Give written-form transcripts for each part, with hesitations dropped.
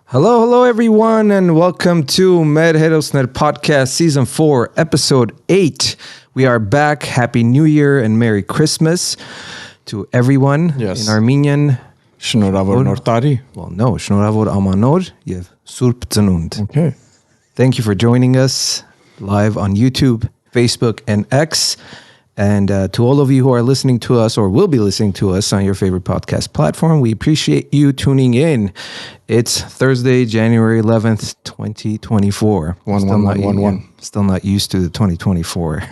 Hello, hello, everyone, and welcome to Med Hedosnet Podcast Season 4, Episode 8. We are back. Happy New Year and Merry Christmas to everyone in Armenian. Shnoravor Nortari. Well, no, Shnoravor Amanor Yev Surp Tsanund. Okay. Thank you for joining us live on YouTube, Facebook, and X. And to all of you who are listening to us or will be listening to us on your favorite podcast platform, we appreciate you tuning in. It's Thursday, January 11th, 2024. Still not used to the 2024.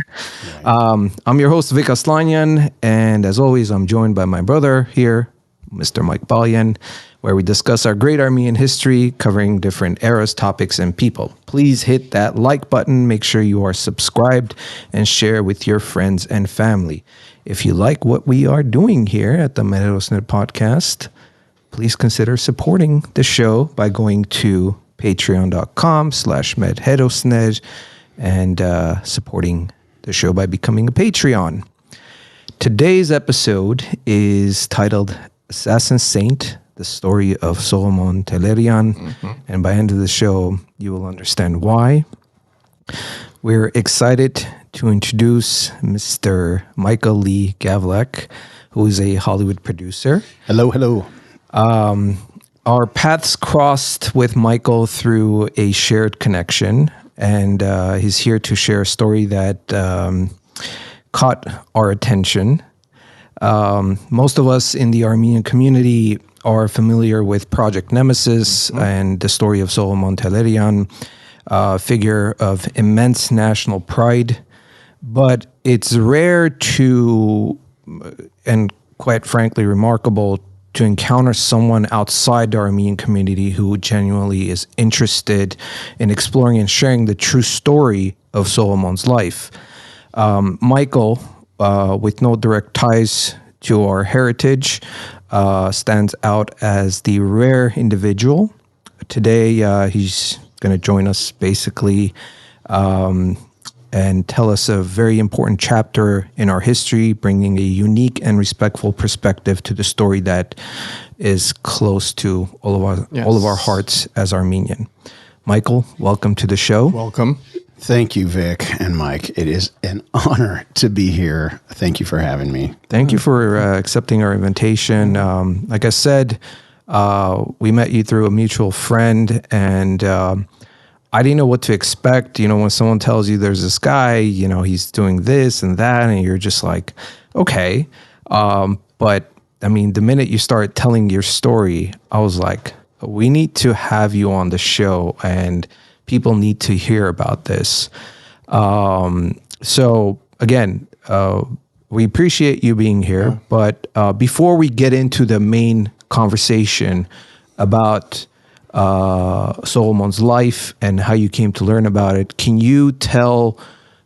Right. I'm your host, Vic Aslanyan, and as always, I'm joined by my brother here, Mr. Mike Balyan, where we discuss our great Armenian history, covering different eras, topics, and people. Please hit that like button, make sure you are subscribed, and share with your friends and family. If you like what we are doing here at the Med Hedosnet Podcast, please consider supporting the show by going to patreon.com/medhedosnet and supporting the show by becoming a Patreon. Today's episode is titled Assassin Saint, the story of Solomon Tehlirian. And by the end of the show, you will understand why. We're excited to introduce Mr. Michael Lee Gavlak, who is a Hollywood producer. Hello. Our paths crossed with Michael through a shared connection, and he's here to share a story that caught our attention. Most of us in the Armenian community are familiar with Project Nemesis and the story of Solomon Tehlirian, a figure of immense national pride. But it's rare to, and quite frankly remarkable, to encounter someone outside the Armenian community who genuinely is interested in exploring and sharing the true story of Solomon's life. Michael, with no direct ties to our heritage, stands out as the rare individual. Today, he's going to join us basically and tell us a very important chapter in our history, bringing a unique and respectful perspective to the story that is close to all of our hearts as Armenian. Michael, welcome to the show. Welcome. Thank you, Vic and Mike. It is an honor to be here. Thank you for having me. Thank you for accepting our invitation. Like I said, we met you through a mutual friend, and I didn't know what to expect. You know, when someone tells you there's this guy, you know, he's doing this and that, and you're just like, okay. But I mean, the minute you start telling your story, I was like, we need to have you on the show, and people need to hear about this. So again, we appreciate you being here. But before we get into the main conversation about Solomon's life and how you came to learn about it, can you tell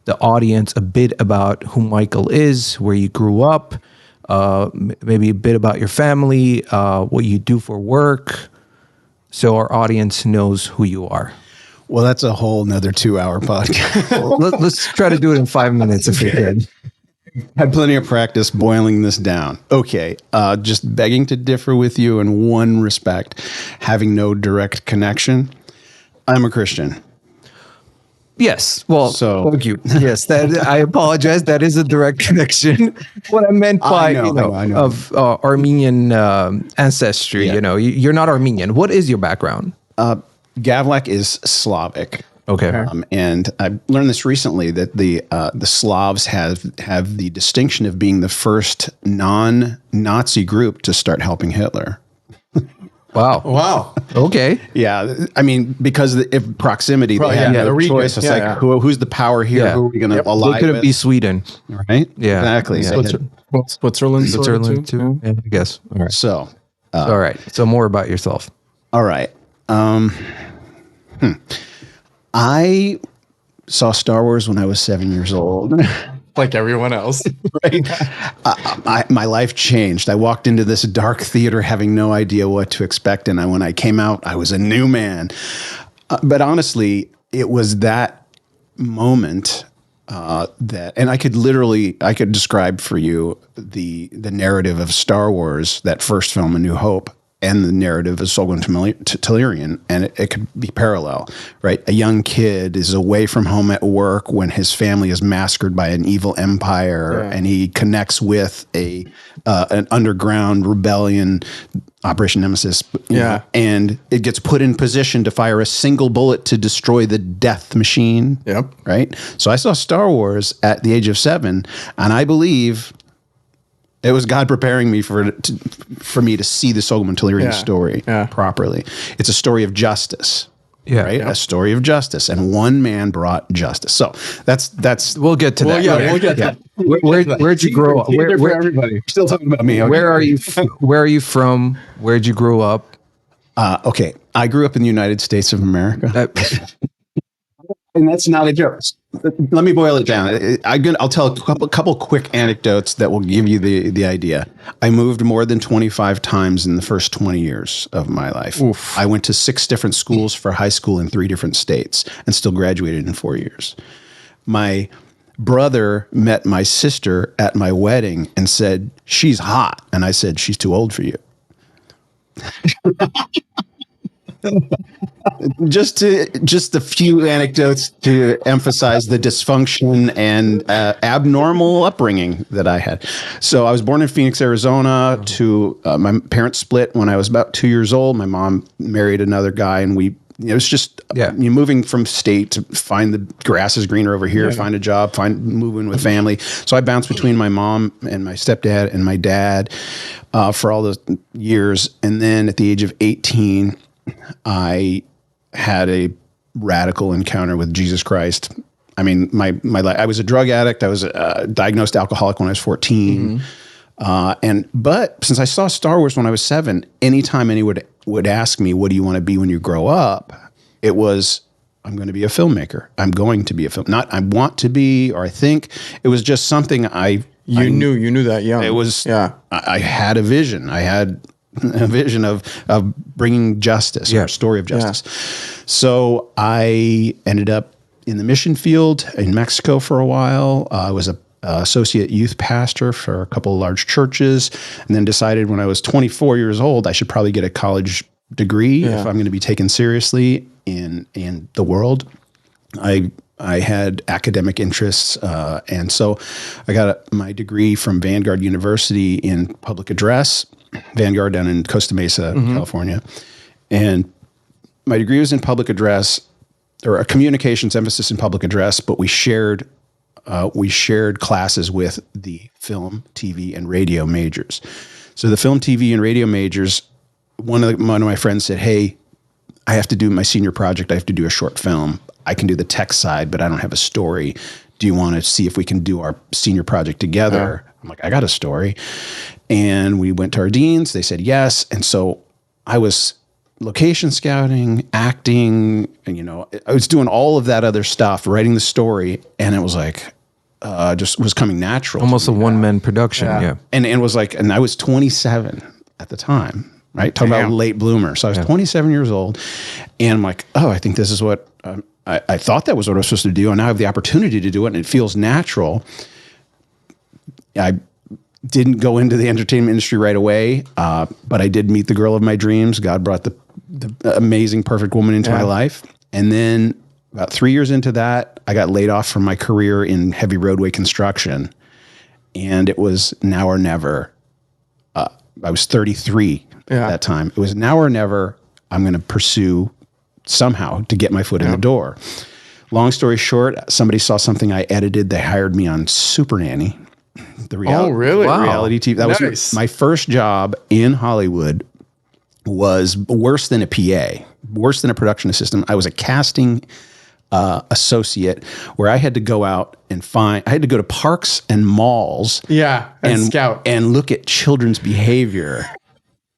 the audience a bit about who Michael is, where you grew up, maybe a bit about your family, what you do for work, so our audience knows who you are? Well, that's a whole nother 2-hour podcast. Let's try to do it in 5 minutes if we can. Had plenty of practice boiling this down. Okay, just begging to differ with you in one respect, having no direct connection. I'm a Christian. Yes. Well, thank you. Yes, I apologize. That is a direct connection. What I meant by I know. Of Armenian ancestry, you know, you're not Armenian. What is your background? Gavlak is Slavic. Okay. And I learned this recently that the Slavs have the distinction of being the first non-Nazi group to start helping Hitler. Wow. Okay. Yeah. I mean, because of proximity, they had no choice. It's like, who's the power here? Yeah. Who are we going to ally with? They couldn't be Sweden. Right? Yeah. Exactly. Yeah. Switzerland too. Yeah, I guess. All right. So. All right. So more about yourself. All right. I saw Star Wars when I was 7 years old. like everyone else. Right. My life changed. I walked into this dark theater having no idea what to expect. And when I came out, I was a new man. But honestly, it was that moment and I could describe for you the narrative of Star Wars, that first film, A New Hope, and the narrative of Solon Tellurian, and it could be parallel, right? A young kid is away from home at work when his family is massacred by an evil empire, and he connects with an underground rebellion, Operation Nemesis, you know, and it gets put in position to fire a single bullet to destroy the death machine. Yep. Right? So I saw Star Wars at the age of 7, and I believe it was God preparing me for me to see the Solomon Tellurian story properly. It's a story of justice. Yeah. Right? A story of justice. And one man brought justice. So that's we'll get to that. Yeah, we'll get to that. Where'd you grow up? for everybody. We're still talking about me. Okay. Where are you from? Where'd you grow up? Okay. I grew up in the United States of America. And that's not a joke. Let me boil it down. I'll tell a couple quick anecdotes that will give you the idea. I moved more than 25 times in the first 20 years of my life. Oof. I went to 6 different schools for high school in 3 different states and still graduated in 4 years. My brother met my sister at my wedding and said, "She's hot." And I said, "She's too old for you." Just a few anecdotes to emphasize the dysfunction and abnormal upbringing that I had. So I was born in Phoenix, Arizona. My parents split when I was about 2 years old. My mom married another guy, and it was just you moving from state to find the grass is greener over here, find a job, move in with family. So I bounced between my mom and my stepdad and my dad for all those years. And then at the age of 18, I had a radical encounter with Jesus Christ. I mean, I was a drug addict. I was a diagnosed alcoholic when I was 14. But since I saw Star Wars when I was 7, anytime anyone would ask me, "What do you want to be when you grow up?" It was, "I'm going to be a filmmaker. I'm going to be a film." Not I want to be, or I think. It was just something You knew that young. It was. I had a vision. I had a vision of bringing justice, or a story of justice. So I ended up in the mission field in Mexico for a while. I was a associate youth pastor for a couple of large churches, and then decided when I was 24 years old, I should probably get a college degree if I'm going to be taken seriously in the world. I had academic interests, and so I got my degree from Vanguard University in public address. Vanguard down in Costa Mesa, California. And my degree was in public address, or a communications emphasis in public address, but we shared classes with the film, TV, and radio majors. So the film, TV, and radio majors, one of my friends said, "Hey, I have to do my senior project. I have to do a short film. I can do the tech side, but I don't have a story. Do you want to see if we can do our senior project together?" I'm like, "I got a story." And we went to our deans. They said yes. And so I was location scouting, acting, and, I was doing all of that other stuff, writing the story. And it was like, just was coming natural. Almost a one-man production. Yeah. And it was like, and I was 27 at the time, right? Talking about late bloomer. So I was 27 years old, and I'm like, oh, I think this is what I thought that was what I was supposed to do. And now I have the opportunity to do it, and it feels natural. I didn't go into the entertainment industry right away, but I did meet the girl of my dreams. God brought the amazing, perfect woman into my life. And then about 3 years into that, I got laid off from my career in heavy roadway construction. And it was now or never. I was 33 at that time. It was now or never. I'm going to pursue somehow to get my foot in the door. Long story short, somebody saw something I edited. They hired me on Super Nanny. Reality TV. That was my first job in Hollywood. Was worse than a PA, worse than a production assistant. I was a casting associate where I had to go out and I had to go to parks and malls. And scout. And look at children's behavior.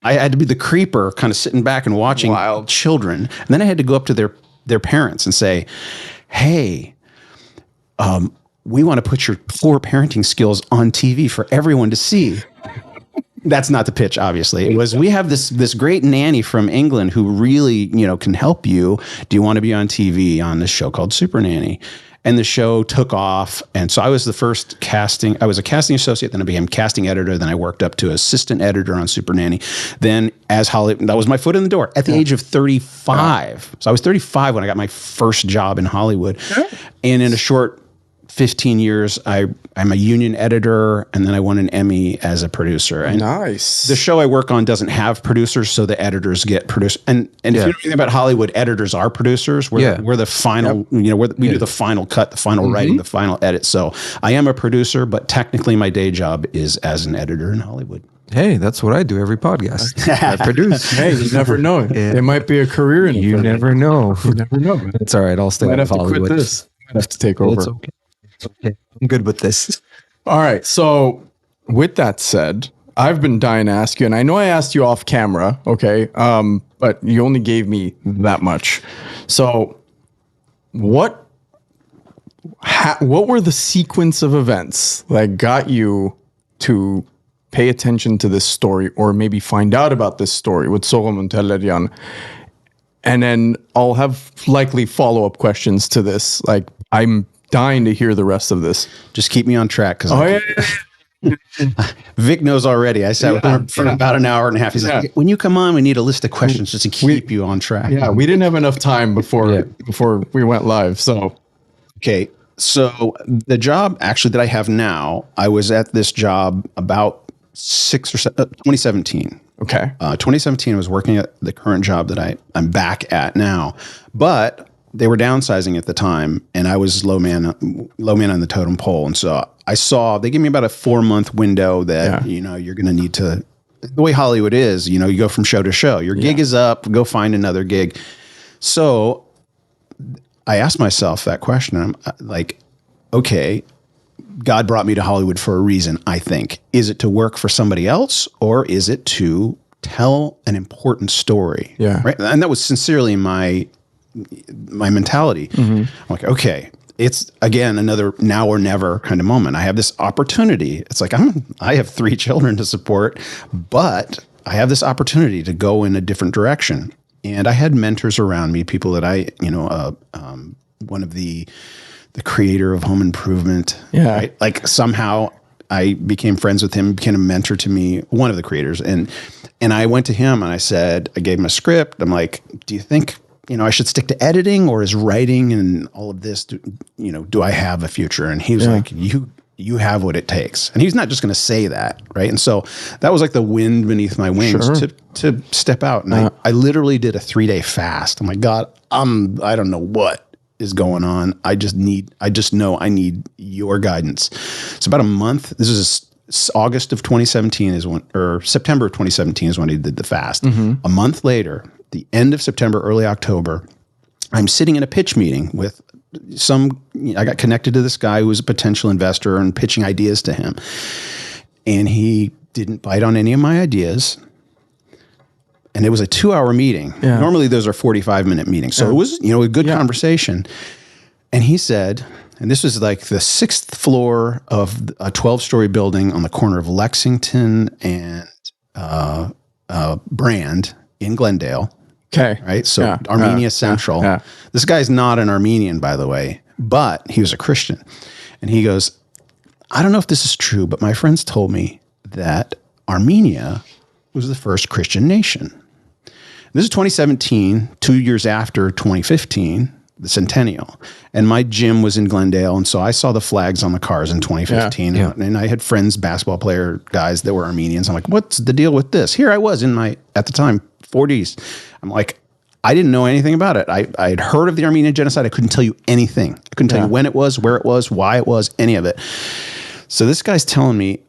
I had to be the creeper, kind of sitting back and watching children. And then I had to go up to their parents and say, "Hey, we want to put your poor parenting skills on TV for everyone to see." That's not the pitch, obviously. It was, "We have this great nanny from England who really, can help you. Do you want to be on TV on this show called Super Nanny?" and the show took off. And so I was the first I was a casting associate, then I became casting editor, then I worked up to assistant editor on Super Nanny. Then as Hollywood, that was my foot in the door at the age of 35. So I was 35 when I got my first job in Hollywood. And in a short 15 years, I'm a union editor, and then I won an Emmy as a producer. And Nice. the show I work on doesn't have producers, so the editors get produced. And if you know anything about Hollywood, editors are producers. We're the final, we do the final cut, the final writing, the final edit. So I am a producer, but technically my day job is as an editor in Hollywood. Hey, that's what I do every podcast. I produce. Hey, you never know. It might be a career in it. You never know. You never know. It's all right. I'll stay Might in have to Hollywood. quit this. Might have to take over. It's okay. It's okay. I'm good with this. All right. So with that said, I've been dying to ask you, and I know I asked you off camera, okay? But you only gave me that much. So what were the sequence of events that got you to pay attention to this story, or maybe find out about this story with Solomon Tehlirian? And then I'll have likely follow-up questions to this. Like, I'm dying to hear the rest of this. Just keep me on track. Oh, yeah. Vic knows already. I sat with him for about an hour and a half. He's like, when you come on, we need a list of questions just to keep you on track. Yeah, we didn't have enough time before we went live. So, okay. So the job actually that I have now, I was at this job about 2017. okay. 2017, I was working at the current job that I'm back at now, but they were downsizing at the time, and I was low man on the totem pole. And so I saw they gave me about a 4-month window that you're going to need to. The way Hollywood is, you go from show to show. Your gig is up, go find another gig. So I asked myself that question. I'm like, okay, God brought me to Hollywood for a reason, I think. Is it to work for somebody else, or is it to tell an important story? Yeah. Right. And that was sincerely my mentality. I'm like, okay, it's again, another now or never kind of moment. I have this opportunity. It's like, I have 3 children to support, but I have this opportunity to go in a different direction. And I had mentors around me, people that one of the creator of Home Improvement. Yeah. Right? Like somehow I became friends with him, became a mentor to me, one of the creators. And I went to him and I gave him a script. I'm like, do you think, I should stick to editing, or is writing and all of this, do I have a future? And he was like, you have what it takes. And he's not just going to say that. Right. And so that was like the wind beneath my wings to step out. And I literally did a 3-day fast. I'm like, God, I don't know what is going on. I just know I need your guidance. It's about a month. This is August of 2017 or September of 2017 is when he did the fast. A month later, the end of September, early October, I'm sitting in a pitch meeting with I got connected to this guy who was a potential investor and pitching ideas to him. And he didn't bite on any of my ideas. And it was a 2-hour meeting. Yeah. Normally those are 45-minute meetings. So it was, a good conversation. And he said, and this was like the 6th floor of a 12-story building on the corner of Lexington and Brand in Glendale. Okay. Right. So Armenia Central. This guy's not an Armenian, by the way, but he was a Christian. And he goes, I don't know if this is true, but my friends told me that Armenia was the first Christian nation. This is 2017, 2 years after 2015, the centennial. And my gym was in Glendale. And so I saw the flags on the cars in 2015. And I had friends, basketball player guys that were Armenians. I'm like, what's the deal with this? Here I was in my, at the time, 40s. I'm like, I didn't know anything about it. I had heard of the Armenian genocide. I couldn't tell you anything. I couldn't tell you when it was, where it was, why it was, any of it. So this guy's telling me,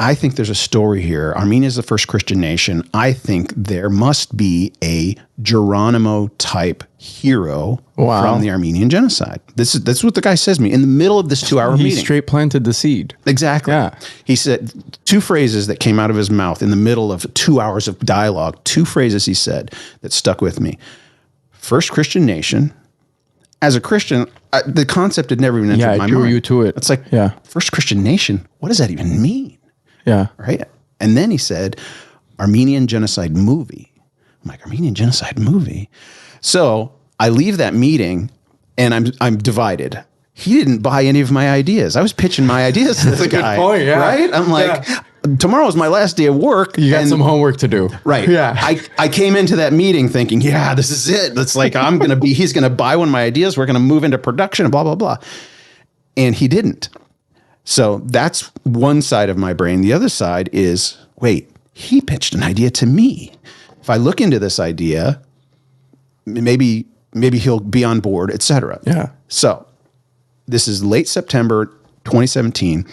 I think there's a story here. Armenia is the first Christian nation. I think there must be a Geronimo type hero from the Armenian genocide. That's what the guy says to me in the middle of this 2-hour meeting. He straight planted the seed. Exactly. Yeah. He said 2 phrases that came out of his mouth in the middle of 2 hours of dialogue. 2 phrases he said that stuck with me. First Christian nation. As a Christian, the concept had never even entered my mind. Yeah, drew you to it. It's like, first Christian nation. What does that even mean? Yeah. Right. And then he said, Armenian genocide movie. I'm like, Armenian genocide movie. So I leave that meeting and I'm divided. he didn't buy any of my ideas. I was pitching my ideas to this a good guy. point, yeah. Right? I'm like, tomorrow's my last day of work. You got some homework to do. Right. Yeah. I came into that meeting thinking, yeah, this is it. It's like, he's going to buy one of my ideas. We're going to move into production and blah, blah, blah. And he didn't. So that's one side of my brain. The other side is, wait, he pitched an idea to me. If I look into this idea, maybe he'll be on board, et cetera. Yeah. So this is late September 2017.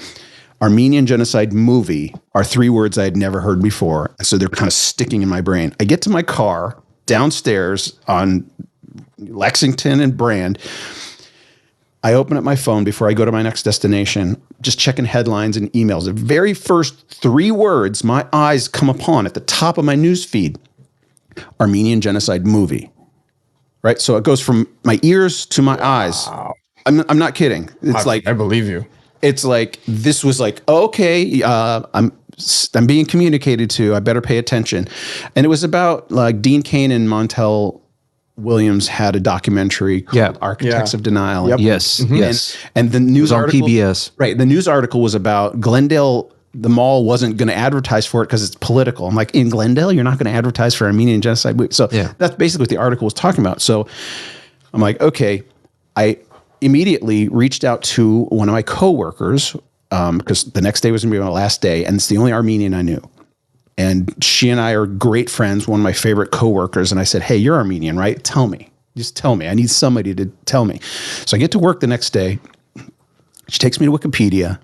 Armenian genocide movie are 3 words I had never heard before. So they're kind of sticking in my brain. I get to my car downstairs on Lexington and Brand. I open up my phone before I go to my next destination, just checking headlines and emails. The very first 3 words my eyes come upon at the top of my news feed, Armenian genocide movie. Right? So it goes from my ears to my eyes. I'm not kidding. It's I believe you. It's like, this was like, okay, I'm being communicated to. I better pay attention. And it was about like Dean Cain and Montel Williams had a documentary called Architects of Denial. Yep. Yes. Yes. And the news on article, PBS. Right. The news article was about Glendale. The mall wasn't going to advertise for it because it's political. I'm like, in Glendale, you're not going to advertise for Armenian genocide. So that's basically what the article was talking about. So I'm like, okay. I immediately reached out to one of my coworkers because the next day was going to be my last day, and it's the only Armenian I knew. And she and I are great friends, one of my favorite coworkers. And I said, hey, you're Armenian, right? Tell me. Just tell me. I need somebody to tell me. So I get to work the next day. She takes me to Wikipedia.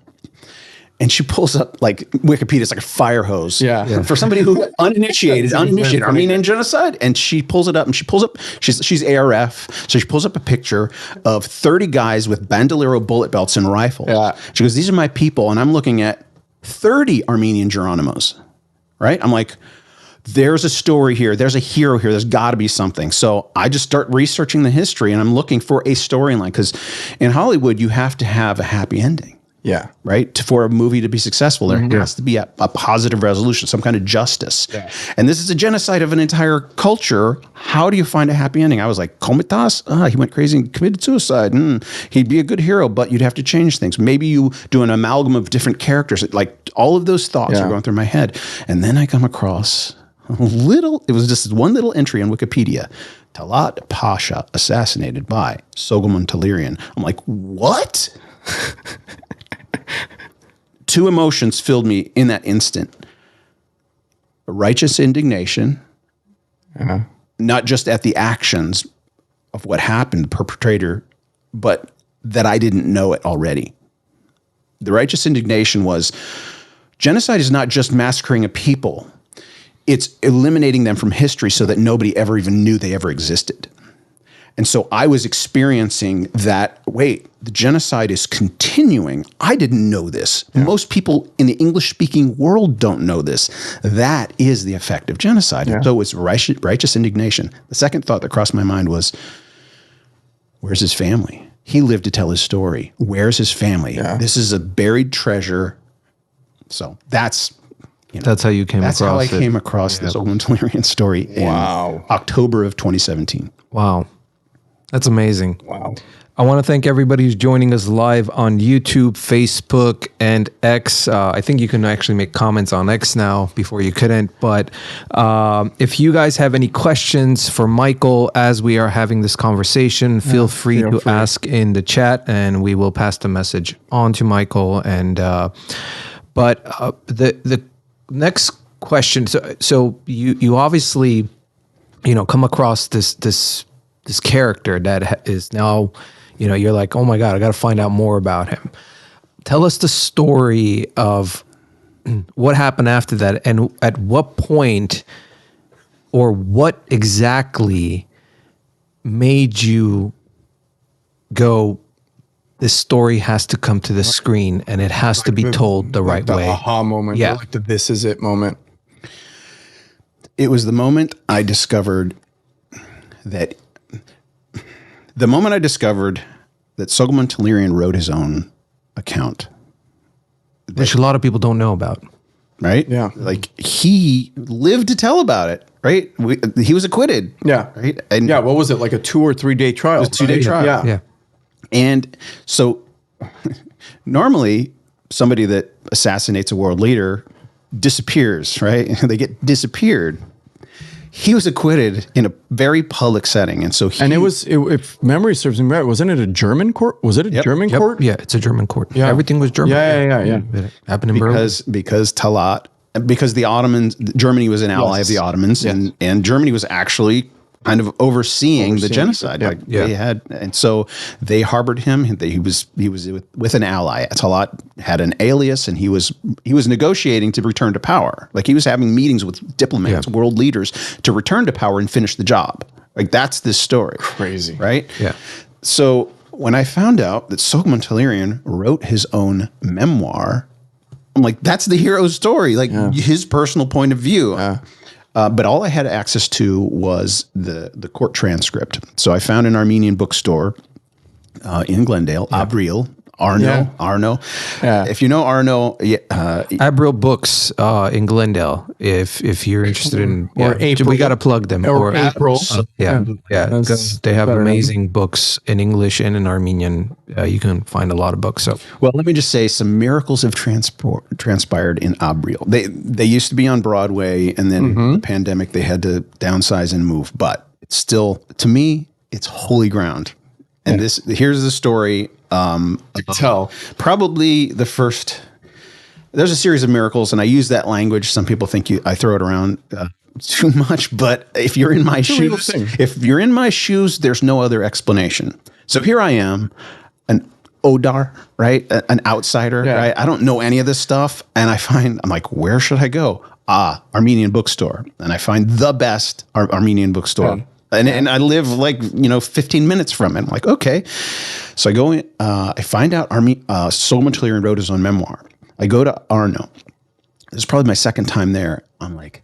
And she pulls up, like, Wikipedia is like a fire hose. Yeah. For somebody who uninitiated Armenian genocide. And she pulls it up, and she's ARF. So she pulls up a picture of 30 guys with bandolero bullet belts and rifles. Yeah. She goes, these are my people. And I'm looking at 30 Armenian Geronimos. Right? I'm like, there's a story here. There's a hero here. There's got to be something. So I just start researching the history, and I'm looking for a storyline, because in Hollywood, you have to have a happy ending. Yeah. Right? For a movie to be successful, there has to be a positive resolution, some kind of justice. Yeah. And this is a genocide of an entire culture. How do you find a happy ending? I was like, Komitas? He went crazy and committed suicide. He'd be a good hero, but you'd have to change things. Maybe you do an amalgam of different characters. Like, all of those thoughts are going through my head. And then I come across it was just one little entry on Wikipedia. Talat Pasha assassinated by Soghomon Tehlirian. I'm like, what? 2 emotions filled me in that instant. A righteous indignation, not just at the actions of what happened, the perpetrator, but that I didn't know it already. The righteous indignation was, genocide is not just massacring a people. It's eliminating them from history so that nobody ever even knew they ever existed. And so I was experiencing that, wait, the genocide is continuing. I didn't know this. Yeah. Most people in the English-speaking world don't know this. That is the effect of genocide. Yeah. So it's righteous indignation. The second thought that crossed my mind was, where's his family? He lived to tell his story. Where's his family? Yeah. This is a buried treasure. So that's how you came across it. That's how I came across this Soghomon Tehlirian story in October of 2017. Wow. That's amazing. Wow. I want to thank everybody who's joining us live on YouTube, Facebook, and X. I think you can actually make comments on X now. Before you couldn't. But if you guys have any questions for Michael as we are having this conversation, feel free to ask in the chat, and we will pass the message on to Michael. And but the next question. So you obviously come across this character that is now, you're like, oh my God, I got to find out more about him. Tell us the story of what happened after that, and at what point or what exactly made you go, this story has to come to the screen and it has to be told the right way. Aha moment. Yeah. Like the this is it moment. It was the moment I discovered that Soghomon Tehlirian wrote his own account, which a lot of people don't know about. Right? Yeah. Like, he lived to tell about it, right? He was acquitted. Yeah. Right? And what was it? Like a 2 or 3 day trial? It was a 2-day trial. Yeah. And so normally somebody that assassinates a world leader disappears, right? They get disappeared. He was acquitted in a very public setting. And so if memory serves me right, wasn't it a German court? Was it a German court? Yeah, it's a German court. Yeah. Everything was German. Yeah. It happened in Berlin. because Talat, because the Ottomans, Germany was an ally of the Ottomans, and Germany was actually kind of overseeing the genocide. They had, and so they harbored him. He was with an ally. Talat had an alias, and he was negotiating to return to power. Like he was having meetings with diplomats, world leaders, to return to power and finish the job. Like that's this story. Crazy, right? Yeah. So when I found out that Soghomon Tehlirian wrote his own memoir, I'm like, that's the hero's story, like his personal point of view. But all I had access to was the court transcript. So I found an Armenian bookstore in Glendale, Abril, Arno. Yeah. If you know Arno, Abril Books in Glendale. If you're interested in, Or April. we got to plug them. Or April. Because they have amazing books in English and in Armenian. You can find a lot of books. So, well, let me just say some miracles have transpired in Abril. They used to be on Broadway, and then the pandemic, they had to downsize and move. But it's still, to me, it's holy ground. And here's the story. Tell. Probably the first. There's a series of miracles, and I use that language. Some people think I throw it around too much, but if you're in my shoes, there's no other explanation. So here I am, an Odar, right? An outsider, right? I don't know any of this stuff, and I'm like, where should I go? Armenian bookstore, and I find the best Armenian bookstore. Yeah. And I live 15 minutes from it. I'm like, okay. So I go in, I find out Soghomon Tehlirian wrote his own memoir. I go to Arno. This is probably my second time there. I'm like,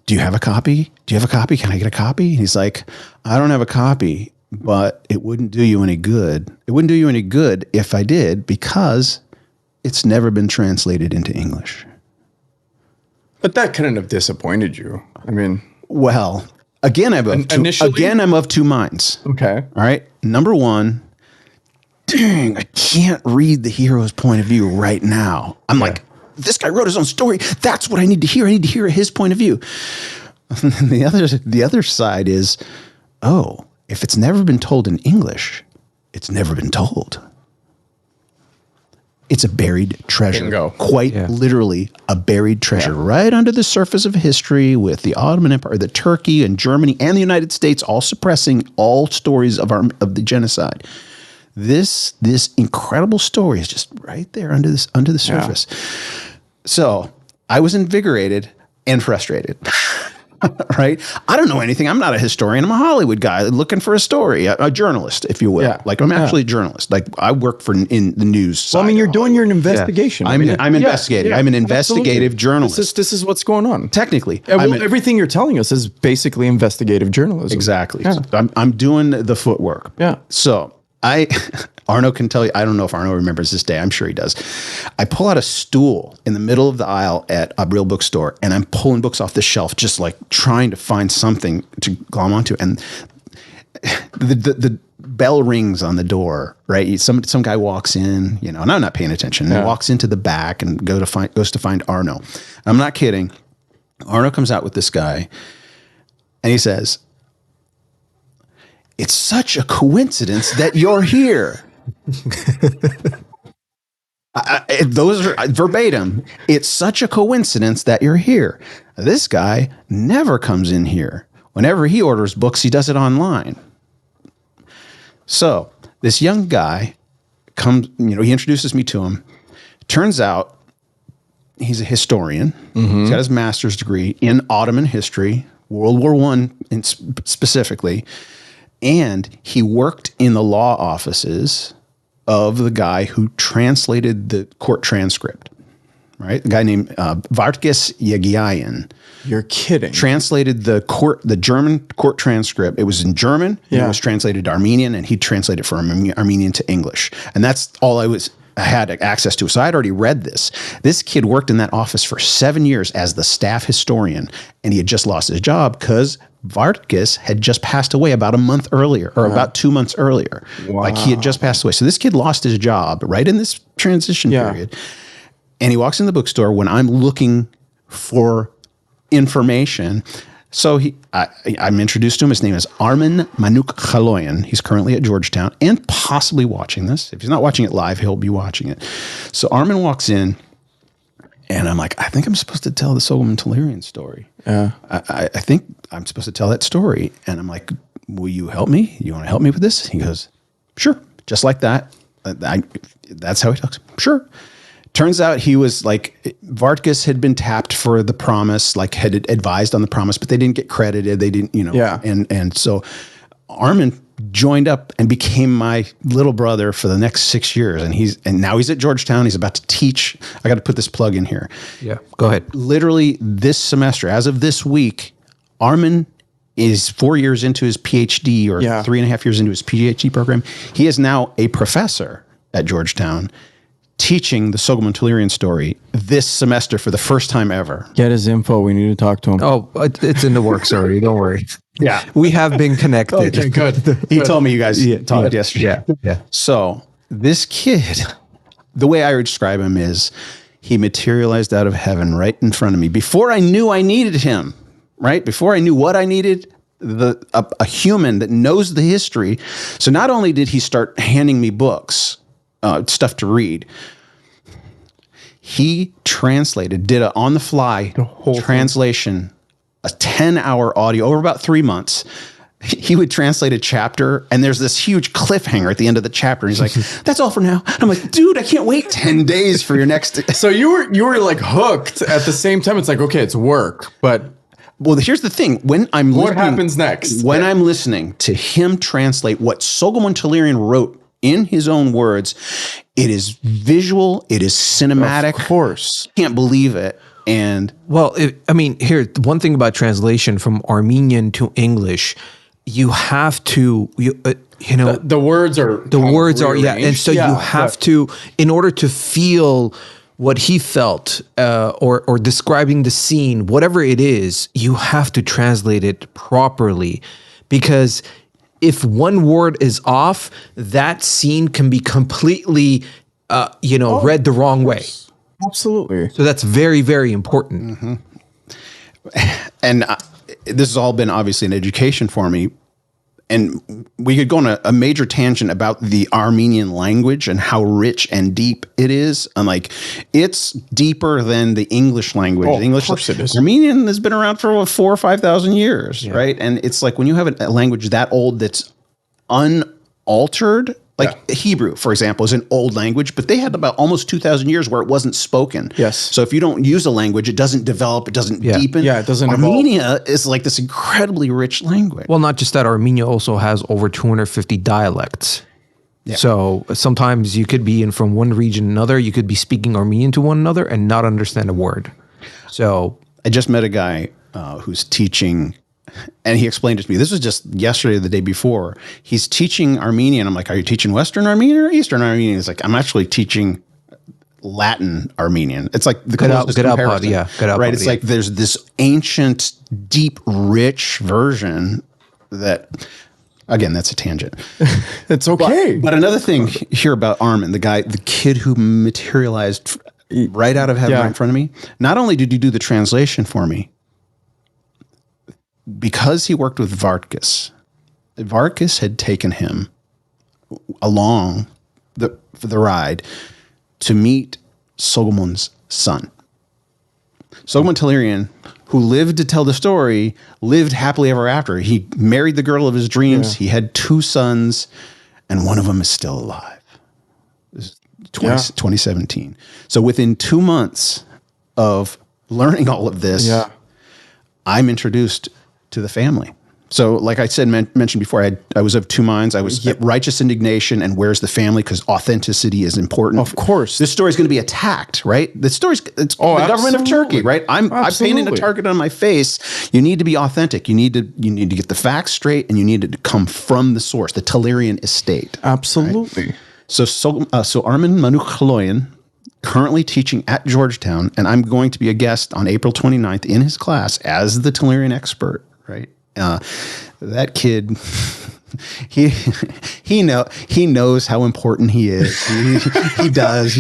do you have a copy? Can I get a copy? And he's like, I don't have a copy, but it wouldn't do you any good. It wouldn't do you any good if I did, because it's never been translated into English. But that couldn't have disappointed you. I mean, well, Again, I'm of two minds. Okay. All right. Number one, dang, I can't read the hero's point of view right now. I'm like, this guy wrote his own story. That's what I need to hear. I need to hear his point of view. The other side is, if it's never been told in English, it's never been told. It's a buried treasure. Bingo. Quite literally a buried treasure right under the surface of history, with the Ottoman Empire, the Turkey and Germany and the United States all suppressing all stories of the genocide. This incredible story is just right there under the surface. So I was invigorated and frustrated. Right? I don't know anything. I'm not a historian. I'm a Hollywood guy looking for a story, a journalist, if you will. Yeah. Like I'm actually a journalist. Like I work in the news. Well, I mean, you're doing your investigation. I'm investigating. I'm an investigative journalist. This is what's going on. Technically. Everything you're telling us is basically investigative journalism. Exactly. Yeah. So I'm doing the footwork. Yeah. So Arno can tell you, I don't know if Arno remembers this day. I'm sure he does. I pull out a stool in the middle of the aisle at Abril Bookstore, and I'm pulling books off the shelf, just like trying to find something to glom onto. And the bell rings on the door, right? Some guy walks in, and I'm not paying attention. And walks into the back and goes to find Arno. I'm not kidding. Arno comes out with this guy, and he says, "It's such a coincidence that you're here." Those are verbatim. It's such a coincidence that you're here. This guy never comes in here. Whenever he orders books, he does it online. So this young guy comes, he introduces me to him. Turns out he's a historian. Mm-hmm. He's got his master's degree in Ottoman history, World War I specifically. And he worked in the law offices of the guy who translated the court transcript, right? A guy named Vargas Yegiayan. You're kidding. Translated the German court transcript. It was in German. Yeah. It was translated to Armenian, and he translated from Armenian to English. And that's all I was. had access to. So I'd already read this. This kid worked in that office for 7 years as the staff historian, and he had just lost his job because Vargas had just passed away about a month earlier, or about 2 months earlier. Wow. Like he had just passed away. So this kid lost his job right in this transition period. And he walks in the bookstore when I'm looking for information. So I'm introduced to him. His name is Armen Manukh-Khaloyan. He's currently at Georgetown and possibly watching this. If he's not watching it live, he'll be watching it. So Armen walks in, and I'm like, I think I'm supposed to tell the Soghomon Tehlirian story. Yeah. I think I'm supposed to tell that story. And I'm like, will you help me? You want to help me with this? He goes, sure. Just like that. That's how he talks. Sure. Turns out he was like, Vargas had been tapped for the promise, like had advised on the promise, but they didn't get credited. They didn't, Yeah. And so Armen joined up and became my little brother for the next 6 years. And now he's at Georgetown. He's about to teach. I got to put this plug in here. Yeah, go ahead. Literally this semester, as of this week, Armen is 4 years into his PhD or 3.5 years into his PhD program. He is now a professor at Georgetown, teaching the Soghomon Tehlirian story this semester for the first time ever. Get his info. We need to talk to him. Oh, it's in the works already. Don't worry. Yeah. We have been connected. Okay, good. He told me you guys talked yesterday. Yeah. So this kid, the way I would describe him is he materialized out of heaven right in front of me before I knew I needed him, right? Before I knew what I needed, a human that knows the history. So not only did he start handing me books, stuff to read, he did a on the fly translation, a 10-hour audio over about 3 months. He would translate a chapter, and there's this huge cliffhanger at the end of the chapter. And he's like, that's all for now. And I'm like, dude, I can't wait 10 days for your next. So you were like hooked at the same time. It's like, okay, it's work, but well, here's the thing. What happens next? When I'm listening to him translate what Soghomon Tehlirian wrote in his own words, it is visual, it is cinematic. Of course. Can't believe it. And well, here, one thing about translation from Armenian to English, you have to, the words are and so you have to, in order to feel what he felt, or describing the scene, whatever it is, you have to translate it properly, because if one word is off, that scene can be completely, read the wrong way. Absolutely. So that's very, very important. Mm-hmm. And this has all been obviously an education for me. And we could go on a major tangent about the Armenian language and how rich and deep it is. And like, it's deeper than the English language. Oh, the English, of course it is. Armenian has been around for 4,000 or 5,000 years, right? And it's like when you have a language that old that's unaltered, like Hebrew, for example, is an old language, but they had about almost 2,000 years where it wasn't spoken. Yes. So if you don't use a language, it doesn't develop, it doesn't deepen. Yeah, it doesn't Armenia is like this incredibly rich language. Well, not just that, Armenia also has over 250 dialects. Yeah. So sometimes you could be in from one region to another, you could be speaking Armenian to one another and not understand a word. So I just met a guy who's teaching, and he explained it to me. This was just yesterday or the day before. He's teaching Armenian. I'm like, are you teaching Western Armenian or Eastern Armenian? He's like, I'm actually teaching Latin Armenian. It's like the closest comparison. Right? It's like there's this ancient, deep, rich version that, again, that's a tangent. It's okay. But another thing here about Armen, the kid who materialized right out of heaven right in front of me, not only did he do the translation for me, because he worked with Vargas had taken him along for the ride to meet Soghomon's son. Soghomon Tehlirian, who lived to tell the story, lived happily ever after. He married the girl of his dreams. Yeah. He had 2 sons, and one of them is still alive. This is 2017. So within 2 months of learning all of this, I'm introduced to the family. So like I said, mentioned before, I was of 2 minds. I was righteous indignation and where's the family, because authenticity is important. Of course. This story is going to be attacked, right? It's the government of Turkey, right? I'm painting a target on my face. You need to be authentic. You need to get the facts straight, and you need it to come from the source, the Tehlirian estate. Absolutely. Right? So Armin Manukloyan, currently teaching at Georgetown, and I'm going to be a guest on April 29th in his class as the Tellurian expert, right? That kid, he knows how important he is. He does.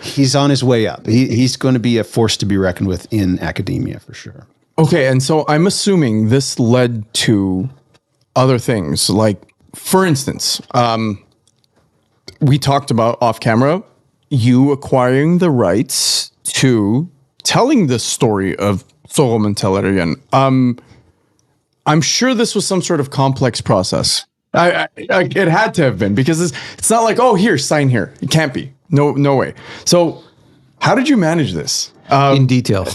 He's on his way up. He's going to be a force to be reckoned with in academia for sure. Okay, and so I'm assuming this led to other things, like, for instance, we talked about off camera, you acquiring the rights to telling the story of Solomon Tehlirian. I'm sure this was some sort of complex process. It had to have been, because it's not like, oh, here, sign here. It can't be. No way. So how did you manage this? In detail.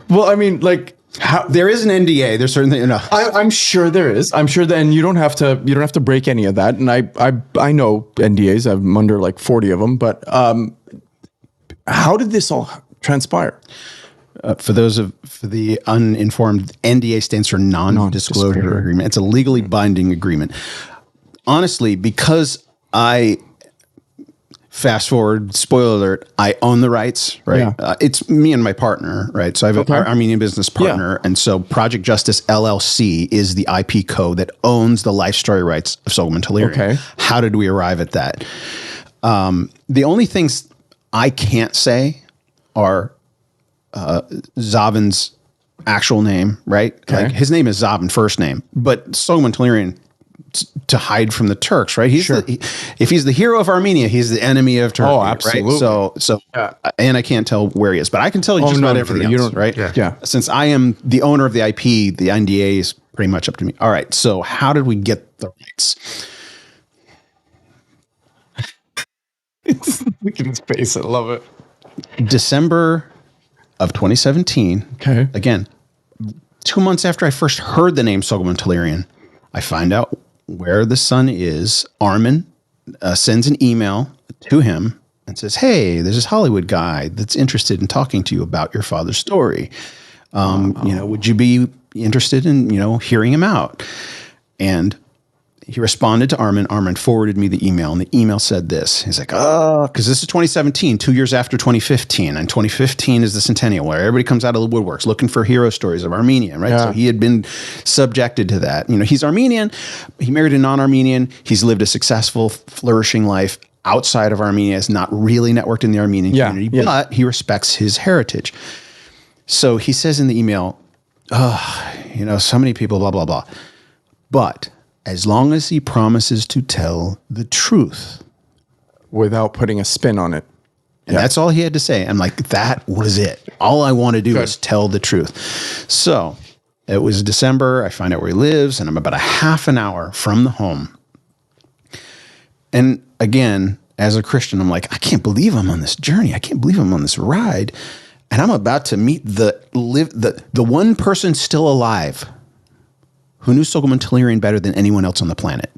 Well, I mean, like, how, There is an NDA. There's certain things. I'm sure there is. I'm sure that, and you don't have to break any of that. And I know NDAs. I'm under like 40 of them. But how did this all transpire? For the uninformed, NDA stands for non-disclosure agreement. It's a legally binding agreement. Honestly, because fast forward, spoiler alert, I own the rights, right? Yeah. It's me and my partner, right? So I have an Armenian business partner. And so Project Justice LLC is the IP code that owns the life story rights of Solomon Tehlirian. Okay. How did we arrive at that? The only things I can't say are Zavin's actual name, right? Okay. Like his name is Zavin, first name, but Solomon Tehlirian, to hide from the Turks, right? If he's the hero of Armenia, he's the enemy of Turkey. Oh, absolutely. Right? So, and I can't tell where he is, but I can tell you just about everything else, right? Yeah. Since I am the owner of the IP, the NDA is pretty much up to me. All right. So how did we get the rights? Look at his face. I love it. December of 2017. Okay. Again, 2 months after I first heard the name Solomon Tehlirian, I find out where the son is. Armin sends an email to him and says, "Hey, there's this Hollywood guy that's interested in talking to you about your father's story. Would you be interested in, hearing him out?" And he responded to Armin. Armin forwarded me the email, and the email said this. He's like, because this is 2017, 2 years after 2015. And 2015 is the centennial where everybody comes out of the woodworks looking for hero stories of Armenia, right? Yeah. So he had been subjected to that. He's Armenian. He married a non-Armenian. He's lived a successful, flourishing life outside of Armenia. Is not really networked in the Armenian community, but he respects his heritage. So he says in the email, so many people, blah, blah, blah. But as long as he promises to tell the truth. Without putting a spin on it. And that's all he had to say. I'm like, that was it. All I want to do is tell the truth. So it was December. I find out where he lives, and I'm about a half an hour from the home. And again, as a Christian, I'm like, I can't believe I'm on this journey. I can't believe I'm on this ride. And I'm about to meet the one person still alive who knew Solomon Tehlirian better than anyone else on the planet.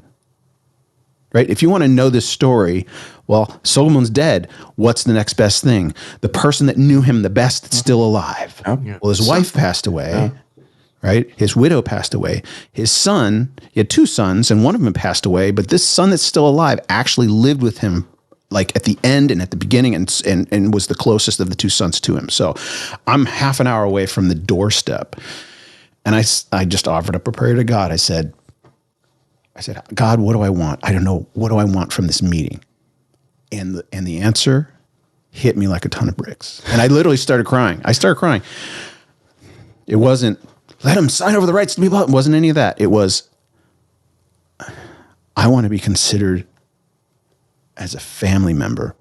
Right? If you want to know this story, well, Solomon's dead. What's the next best thing? The person that knew him the best that's still alive. Yeah. Well, his wife passed away, right? His widow passed away. His son, he had two sons, and one of them passed away, but this son that's still alive actually lived with him like at the end and at the beginning and was the closest of the two sons to him. So I'm half an hour away from the doorstep. And I just offered up a prayer to God. I said, God, what do I want? I don't know. What do I want from this meeting? And the answer hit me like a ton of bricks. And I literally started crying. It wasn't, let him sign over the rights to people. It wasn't any of that. It was, I want to be considered as a family member,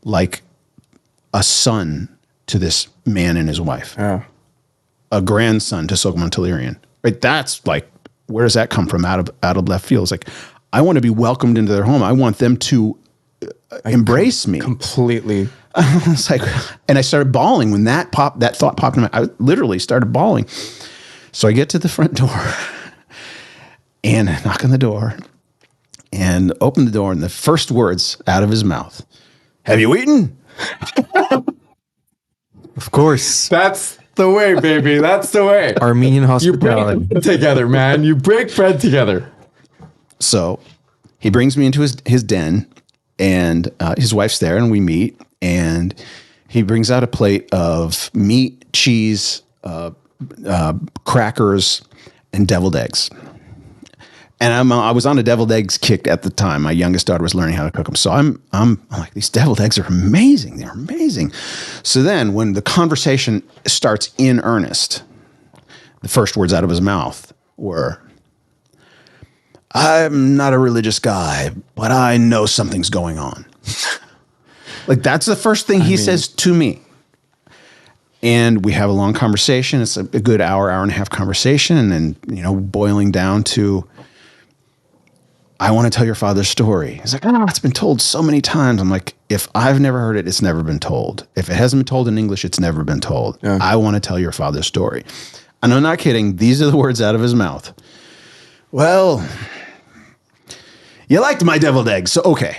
like a son to this man and his wife. Yeah. A grandson to Solomon Tehlirian, right? That's like, where does that come from out of left field? It's like, I want to be welcomed into their home. I want them to embrace me completely. It's like, and I started bawling when that thought popped in my. I literally started bawling. So I get to the front door and I knock on the door and open the door, and the first words out of his mouth, "Have you eaten?" Of course. That's the way, baby. That's the way. Armenian You hospitality. break bread together, man. You break bread together. So he brings me into his den, and his wife's there, and we meet, and he brings out a plate of meat, cheese, crackers, and deviled eggs. And I was on a deviled eggs kick at the time. My youngest daughter was learning how to cook them. So I'm like, these deviled eggs are amazing. They're amazing. So then when the conversation starts in earnest, the first words out of his mouth were, I'm not a religious guy, but I know something's going on. Like, that's the first thing he says to me. And we have a long conversation. It's a good hour and a half conversation. And then, boiling down to, I want to tell your father's story. He's like, it's been told so many times. I'm like, if I've never heard it, it's never been told. If it hasn't been told in English, it's never been told. Yeah. I want to tell your father's story. And I'm not kidding. These are the words out of his mouth. Well, you liked my deviled eggs, so okay.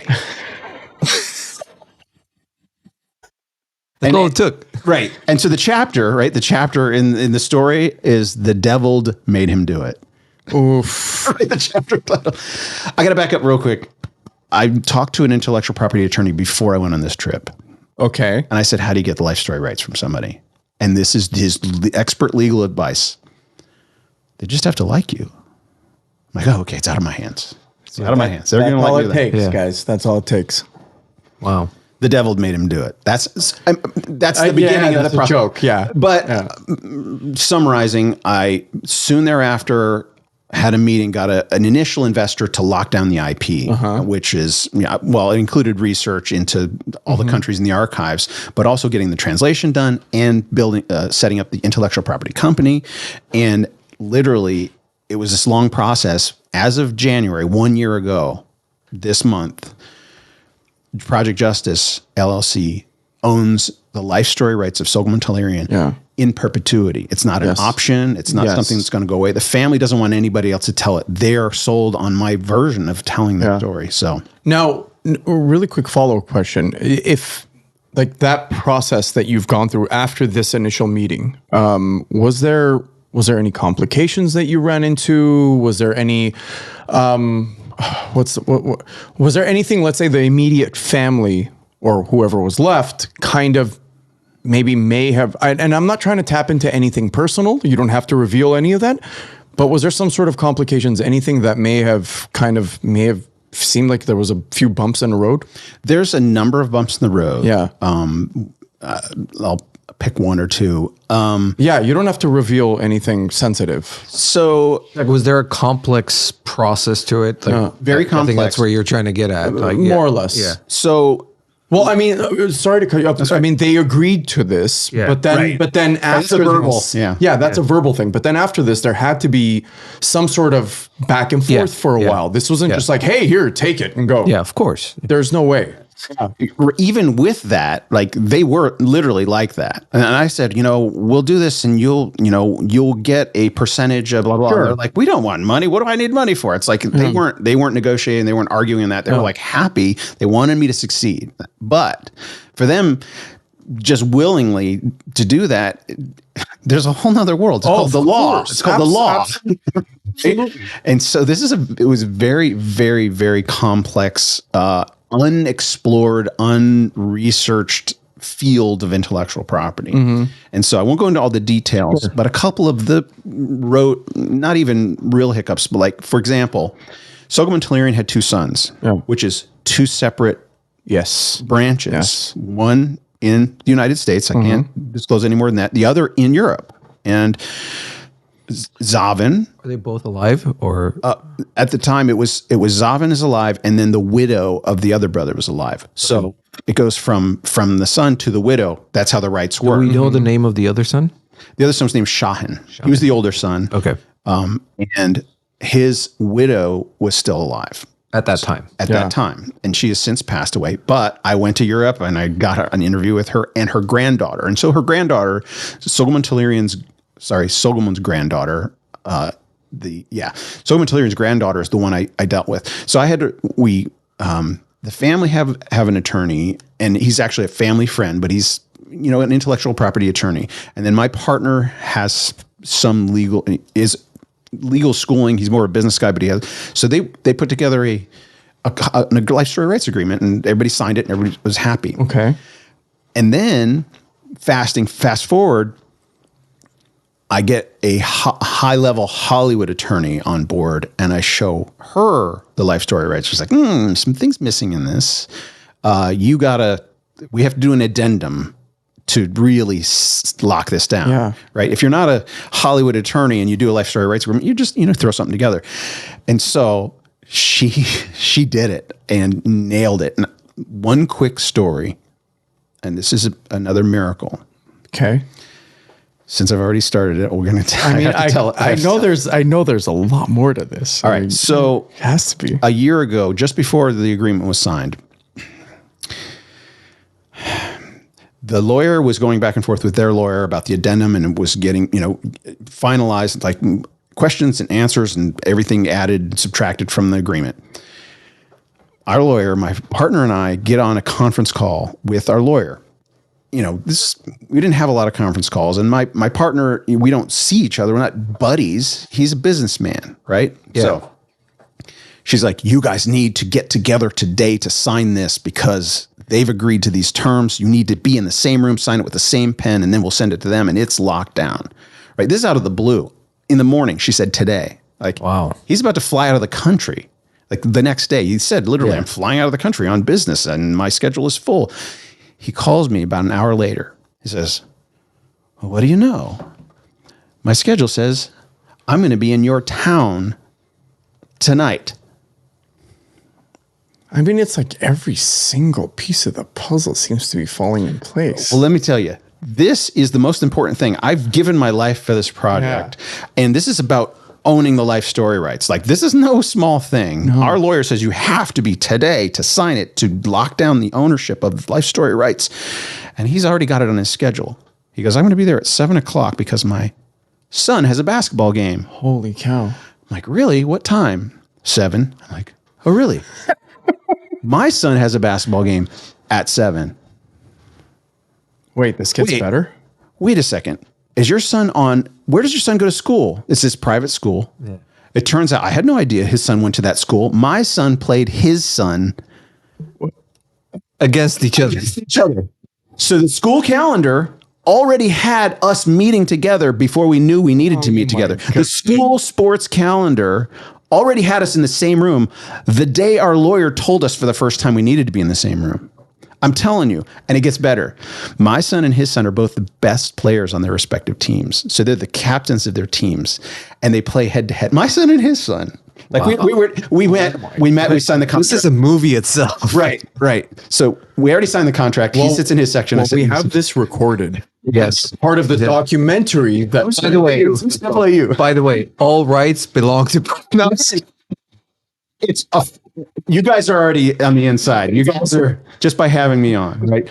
That's all it took. Right. And so the chapter in the story is the deviled made him do it. Oof. Right, the chapter title. I got to back up real quick. I talked to an intellectual property attorney before I went on this trip. Okay. And I said, how do you get the life story rights from somebody? And this is his expert legal advice. They just have to like you. I'm like, oh, okay, it's out of my hands. It's out of my hands. That's all it takes, guys. That's all it takes. Wow. The devil made him do it. That's the beginning of the process. Joke. Yeah. But summarizing, I soon thereafter had a meeting, got an initial investor to lock down the IP, which is, it included research into all the countries in the archives, but also getting the translation done and setting up the intellectual property company. And literally, it was this long process. As of January, 1 year ago, this month, Project Justice LLC owns the life story rights of Soghomon Tehlirian in perpetuity. It's not an option. It's not something that's going to go away. The family doesn't want anybody else to tell it. They are sold on my version of telling the story. So now, a really quick follow-up question. If like that process that you've gone through after this initial meeting, was there any complications that you ran into? Was there any was there anything, let's say the immediate family or whoever was left kind of maybe may have, and I'm not trying to tap into anything personal. You don't have to reveal any of that, but was there some sort of complications, anything that may have seemed like there was a few bumps in the road? There's a number of bumps in the road. Yeah. I'll pick one or two. You don't have to reveal anything sensitive. So, was there a complex process to it? Very complex. I think that's where you're trying to get at. More or less. Yeah. So, well, I mean, sorry to cut you off. I mean, they agreed to this, but then after verbal. This, that's a verbal thing. But then after this, there had to be some sort of back and forth for a while. This wasn't just like, hey, here, take it and go. Yeah, of course. There's no way. Even with that, like they were literally like that. And I said, we'll do this and you'll get a percentage of blah, blah, blah. They're like, we don't want money. What do I need money for? It's like they weren't negotiating. They weren't arguing that. They were like happy. They wanted me to succeed. But for them just willingly to do that, there's a whole nother world. It's called the law. It's called the law. And so it was very, very, very complex, unexplored, unresearched field of intellectual property. And so I won't go into all the details, but a couple of the not even real hiccups, but like, for example, Soghomon Tehlirian had two sons, which is two separate branches. Yes. One in the United States. I can't disclose any more than that. The other in Europe. And Zavin. Are they both alive, or at the time it was Zavin is alive, and then the widow of the other brother was alive. So it goes from the son to the widow. That's how the rights work. Do we know the name of the other son? The other son was named Shahin. He was the older son. Okay. And his widow was still alive at that time. That time, and she has since passed away. But I went to Europe and I got an interview with her and her granddaughter. And so her granddaughter, Soghomon Soghomon's granddaughter, Soghomon Tehlirian's granddaughter is the one I dealt with. So I had to, the family have an attorney, and he's actually a family friend, but he's, an intellectual property attorney. And then my partner has some legal schooling. He's more a business guy, but he has. So they put together a life story rights agreement, and everybody signed it, and everybody was happy. Okay. And then fast forward, I get a high level Hollywood attorney on board, and I show her the life story rights. She's like, some things missing in this. We have to do an addendum to really lock this down. Yeah. Right. If you're not a Hollywood attorney and you do a life story rights agreement, you just, throw something together. And so she did it and nailed it. And one quick story, and this is another miracle. Okay. Since I've already started it, we're going to tell. I know there's a lot more to this. All right. So it has to be a year ago, just before the agreement was signed, the lawyer was going back and forth with their lawyer about the addendum, and it was getting, finalized, like questions and answers and everything added and subtracted from the agreement. Our lawyer, my partner, and I get on a conference call with our lawyer. We didn't have a lot of conference calls, and my partner, we don't see each other. We're not buddies. He's a businessman, right? Yeah. So she's like, you guys need to get together today to sign this because they've agreed to these terms. You need to be in the same room, sign it with the same pen, and then we'll send it to them, and it's locked down. Right? This is out of the blue. In the morning, she said today. Like, Wow. He's about to fly out of the country. Like the next day, he said, literally, I'm flying out of the country on business, and my schedule is full. He calls me about an hour later. He says, well, what do you know? My schedule says I'm going to be in your town tonight. I mean, it's like every single piece of the puzzle seems to be falling in place. Well, let me tell you, this is the most important thing. I've given my life for this project, and this is about owning the life story rights. Like, this is no small thing. No. Our lawyer says you have to be today to sign it to lock down the ownership of life story rights. And he's already got it on his schedule. He goes, I'm going to be there at 7:00 because my son has a basketball game. Holy cow. I'm like, really? What time? 7. I'm like, oh, really? My son has a basketball game at 7. Wait, this gets better? Wait a second. Is your son where does your son go to school? It's this private school. Yeah. It turns out I had no idea his son went to that school. My son played his son against each other. So the school calendar already had us meeting together before we knew we needed to meet together. The school sports calendar already had us in the same room the day our lawyer told us for the first time we needed to be in the same room. I'm telling you, and it gets better. My son and his son are both the best players on their respective teams. So they're the captains of their teams, and they play head to head. My son and his son. Like we met, we signed the contract. This is a movie itself. Right. So we already signed the contract. He sits in his section. Well, we have this recorded. Yes. Part of the documentary. That, by the way, all rights belong to. No. You guys are already on the inside. You guys are just by having me on, right?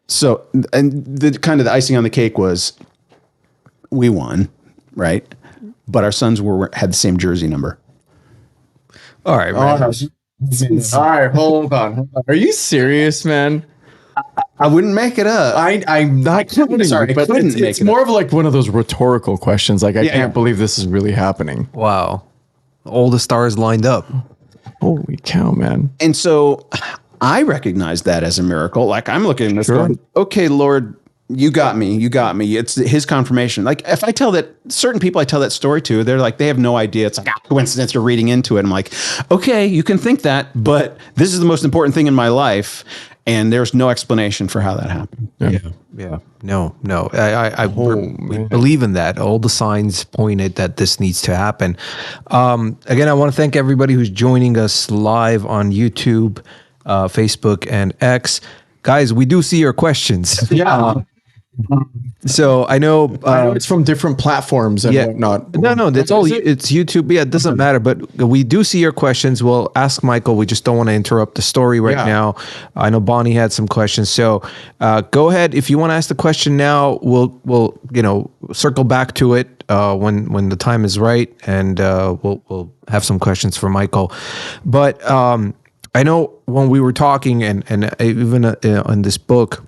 So, and the kind of the icing on the cake was we won, right? But our sons had the same jersey number. All right, man. All right, hold on. Are you serious, man? I wouldn't make it up. I'm not kidding. Sorry, but it's more of like one of those rhetorical questions. Like, I can't believe this is really happening. Wow. All the stars lined up. Holy cow, man. And so I recognize that as a miracle. Like, I'm looking at this going, okay, Lord, you got me. It's his confirmation. Like, if I tell that, certain people I tell that story to, they're like, they have no idea. It's like a coincidence, you're reading into it. I'm like, okay, you can think that, but this is the most important thing in my life. And there's no explanation for how that happened. Yeah. No. I believe in that. All the signs pointed that this needs to happen. Again, I want to thank everybody who's joining us live on YouTube, Facebook, and X. Guys, we do see your questions. Yeah. So I know it's from different platforms and whatnot. No, it's YouTube. Yeah, it doesn't matter. But we do see your questions. We'll ask Michael. We just don't want to interrupt the story right now. I know Bonnie had some questions. So go ahead. If you want to ask the question now, we'll circle back to it when the time is right, and we'll have some questions for Michael. But I know when we were talking, and even in this book,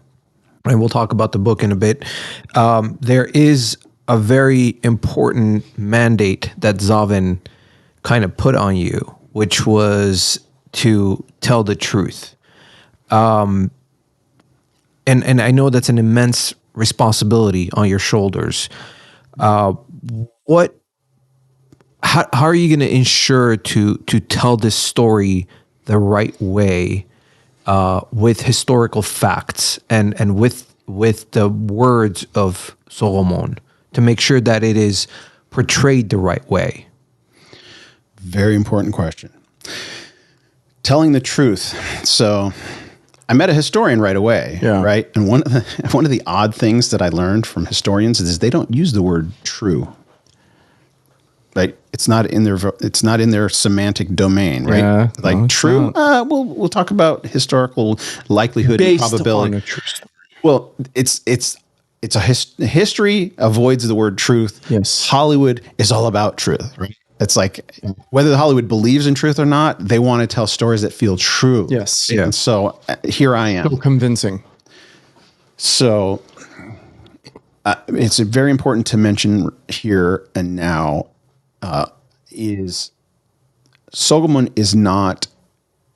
and we'll talk about the book in a bit, there is a very important mandate that Zavin kind of put on you, which was to tell the truth. And I know that's an immense responsibility on your shoulders. How are you going to ensure to tell this story the right way, with historical facts and with the words of Solomon, to make sure that it is portrayed the right way? Very important question. Telling the truth. So I met a historian right away, right? And one of the odd things that I learned from historians is they don't use the word true. Right? It's not in their semantic domain, right? Yeah, like no, true. We'll talk about historical likelihood Based and probability. on a true story. Well, history avoids the word truth. Yes. Hollywood is all about truth, right? It's like whether the Hollywood believes in truth or not, they want to tell stories that feel true. Yes. And so here I am. So convincing. So it's very important to mention here and now is Solomon is not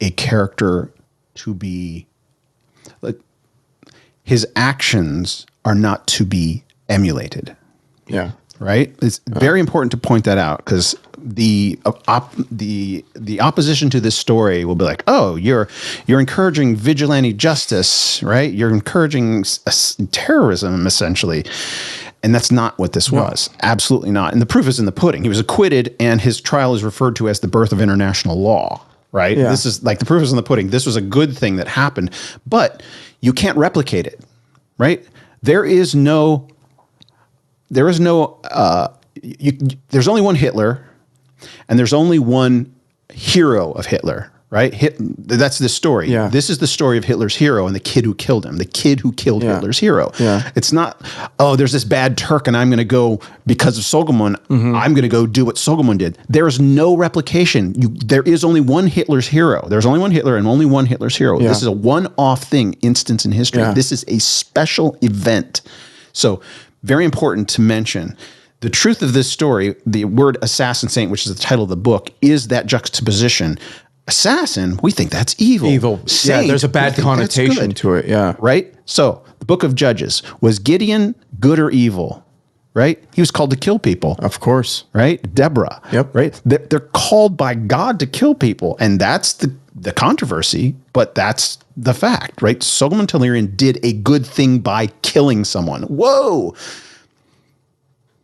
a character to be, like, his actions are not to be emulated. Yeah. Right? It's very important to point that out, because the opposition to this story will be like, oh, you're encouraging vigilante justice, right? You're encouraging terrorism, essentially. And that's not what this was. Absolutely not. And the proof is in the pudding. He was acquitted, and his trial is referred to as the birth of international law, right? Yeah. This is like the proof is in the pudding. This was a good thing that happened, but you can't replicate it, right? There's only one Hitler, and there's only one hero of Hitler, right? That's the story. Yeah. This is the story of Hitler's hero and the kid who killed him, the kid who killed Hitler's hero. Yeah. It's not, oh, there's this bad Turk and I'm going to go, because of Solomon, I'm going to go do what Solomon did. There is no replication. There is only one Hitler's hero. There's only one Hitler and only one Hitler's hero. Yeah. This is a one-off thing, instance in history. Yeah. This is a special event. So very important to mention. The truth of this story, the word assassin saint, which is the title of the book, is that juxtaposition. Assassin, we think that's evil. Saint, there's a bad we think that's connotation good. to it. Yeah. Right? So the book of Judges, was Gideon good or evil? Right? He was called to kill people. Of course. Right? Deborah. Yep. Right? They're called by God to kill people. And that's the controversy, but that's the fact, right? Solomon Tehlirian did a good thing by killing someone. Whoa.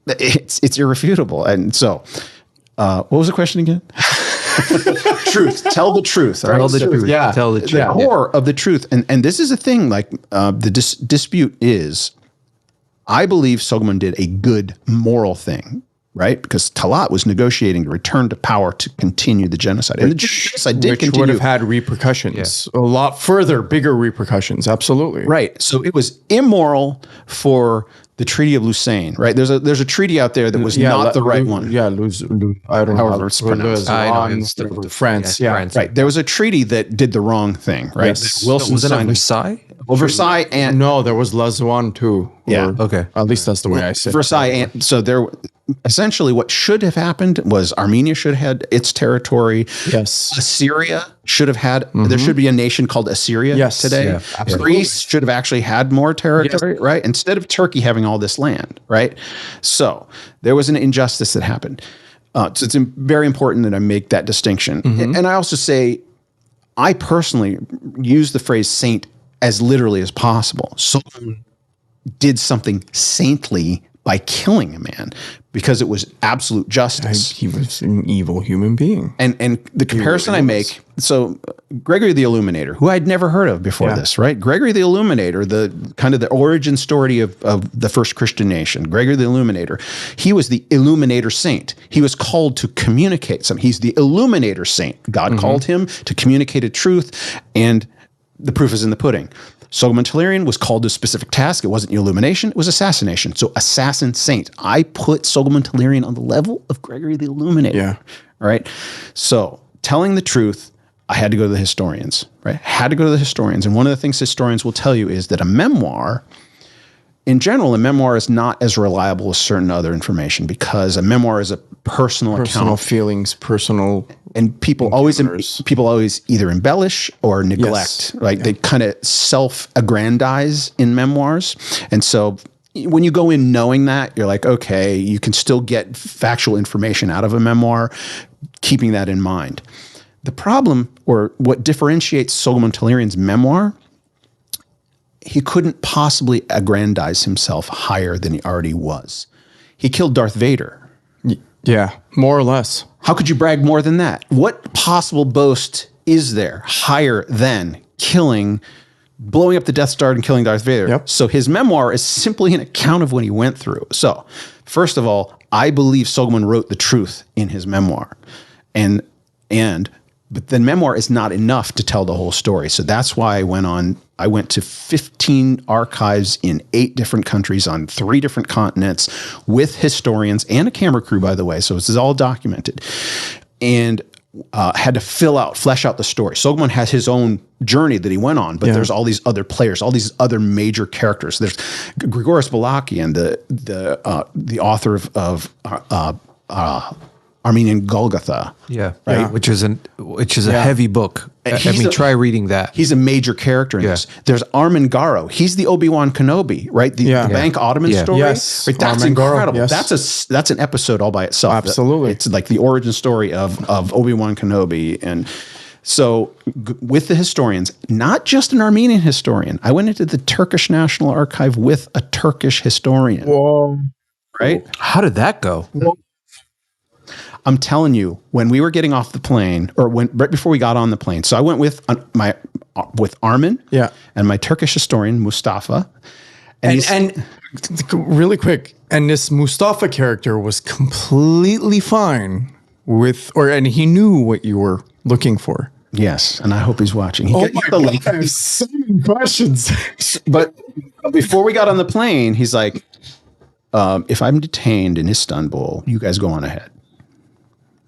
It's irrefutable. And so, what was the question again? Truth. Tell the truth. Right? Tell the truth. Yeah. Tell the truth. The core of the truth. And this is a thing, like the dispute is, I believe Solomon did a good moral thing, right? Because Talat was negotiating to return to power to continue the genocide. And the genocide did Which continue. would have had repercussions, a lot further, bigger repercussions. Absolutely. Right. So it was immoral for the Treaty of Lausanne, right? There's a treaty out there that was not the right one. Yeah, I don't know However it's pronounced. I know, it's France. yeah, Yeah. France. Right. There was a treaty that did the wrong thing, right? Yes. Wilson Was it signed Versailles? Well, Versailles and No, there was Lazuan too. Yeah. Okay. At least that's the way I said it. Versailles. And so there, essentially, what should have happened was Armenia should have had its territory. Yes. Assyria should have had. There should be a nation called Assyria Yes. today. Yeah, absolutely. Greece should have actually had more territory, right? Instead of Turkey having all this land, right? So there was an injustice that happened. So it's very important that I make that distinction. And I also say, I personally use the phrase saint as literally as possible. Solomon did something saintly by killing a man because it was absolute justice. He was an evil human being. And the comparison I make, so Gregory the Illuminator, who I'd never heard of before this, right? Gregory the Illuminator, the kind of the origin story of the first Christian nation, Gregory the Illuminator, he was the illuminator saint. He was called to communicate something. He's the illuminator saint. God called him to communicate a truth, and the proof is in the pudding. Solomon Tehlirian was called to a specific task. It wasn't illumination, it was assassination. So assassin saint. I put Solomon Tehlirian on the level of Gregory the Illuminator. Yeah. All right. So telling the truth, I had to go to the historians, right? Had to go to the historians. And one of the things historians will tell you is that a memoir in general, a memoir is not as reliable as certain other information because a memoir is a personal account, feelings, personal, and people always either embellish or neglect. Right? They kind of self-aggrandize in memoirs, and so when you go in knowing that, you're like, okay, you can still get factual information out of a memoir, keeping that in mind. The problem, or what differentiates Soghomon Tehlirian's memoir, he couldn't possibly aggrandize himself higher than he already was. He killed Darth Vader. Yeah, more or less. How could you brag more than that? What possible boast is there higher than blowing up the Death Star and killing Darth Vader? Yep. So his memoir is simply an account of what he went through. So, first of all, I believe Soghomon wrote the truth in his memoir. But the memoir is not enough to tell the whole story. So that's why I went to 15 archives in 8 different countries on 3 different continents with historians and a camera crew, by the way. So this is all documented. And had to flesh out the story. Soghomon has his own journey that he went on, but there's all these other players, all these other major characters. There's Grigoris Balakian, the author of Armenian Golgotha. Yeah, right. Yeah. Which is a heavy book. Try reading that. He's a major character in this. There's Armin Garo. He's the Obi-Wan Kenobi, right? The Bank Ottoman story. Yes. Right? That's Armin incredible. Garo, yes. That's an episode all by itself. Absolutely. It's like the origin story of Obi-Wan Kenobi. And so with the historians, not just an Armenian historian, I went into the Turkish National Archive with a Turkish historian. Whoa. Right? How did that go? I'm telling you, when we were getting off the plane, or right before we got on the plane, so I went with Armin, and my Turkish historian Mustafa, and really quick, and this Mustafa character was completely fine and he knew what you were looking for. Yes, and I hope he's watching. I have so many questions. But before we got on the plane, he's like, "If I'm detained in Istanbul, you guys go on ahead."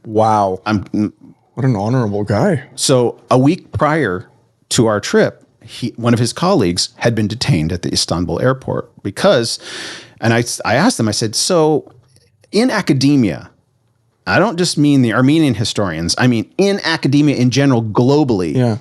Wow. What an honorable guy. So a week prior to our trip, one of his colleagues had been detained at the Istanbul airport and I asked him, I said, so in academia, I don't just mean the Armenian historians, I mean in academia in general, globally,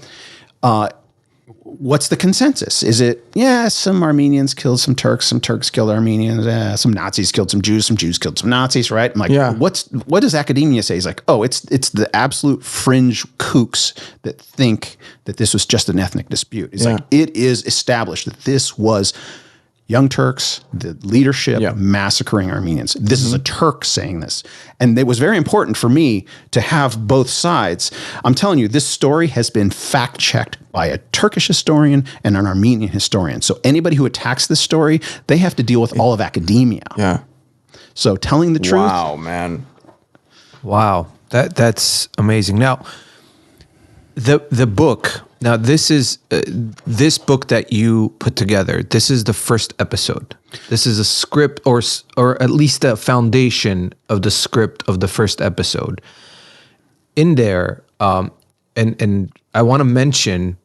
what's the consensus? Is it, some Armenians killed some Turks killed Armenians, some Nazis killed some Jews killed some Nazis, right? I'm like, what does academia say? He's like, it's the absolute fringe kooks that think that this was just an ethnic dispute. It's like, it is established that this was Young Turks, the leadership massacring Armenians. This is a Turk saying this. And it was very important for me to have both sides. I'm telling you, this story has been fact-checked by a Turkish historian and an Armenian historian. So anybody who attacks this story, they have to deal with all of academia. Yeah. So telling the truth. Wow, man. Wow. That's amazing. Now, the book... Now, this is this book that you put together. This is the first episode. This is a script, or at least a foundation of the script of the first episode. In there, and I want to mention,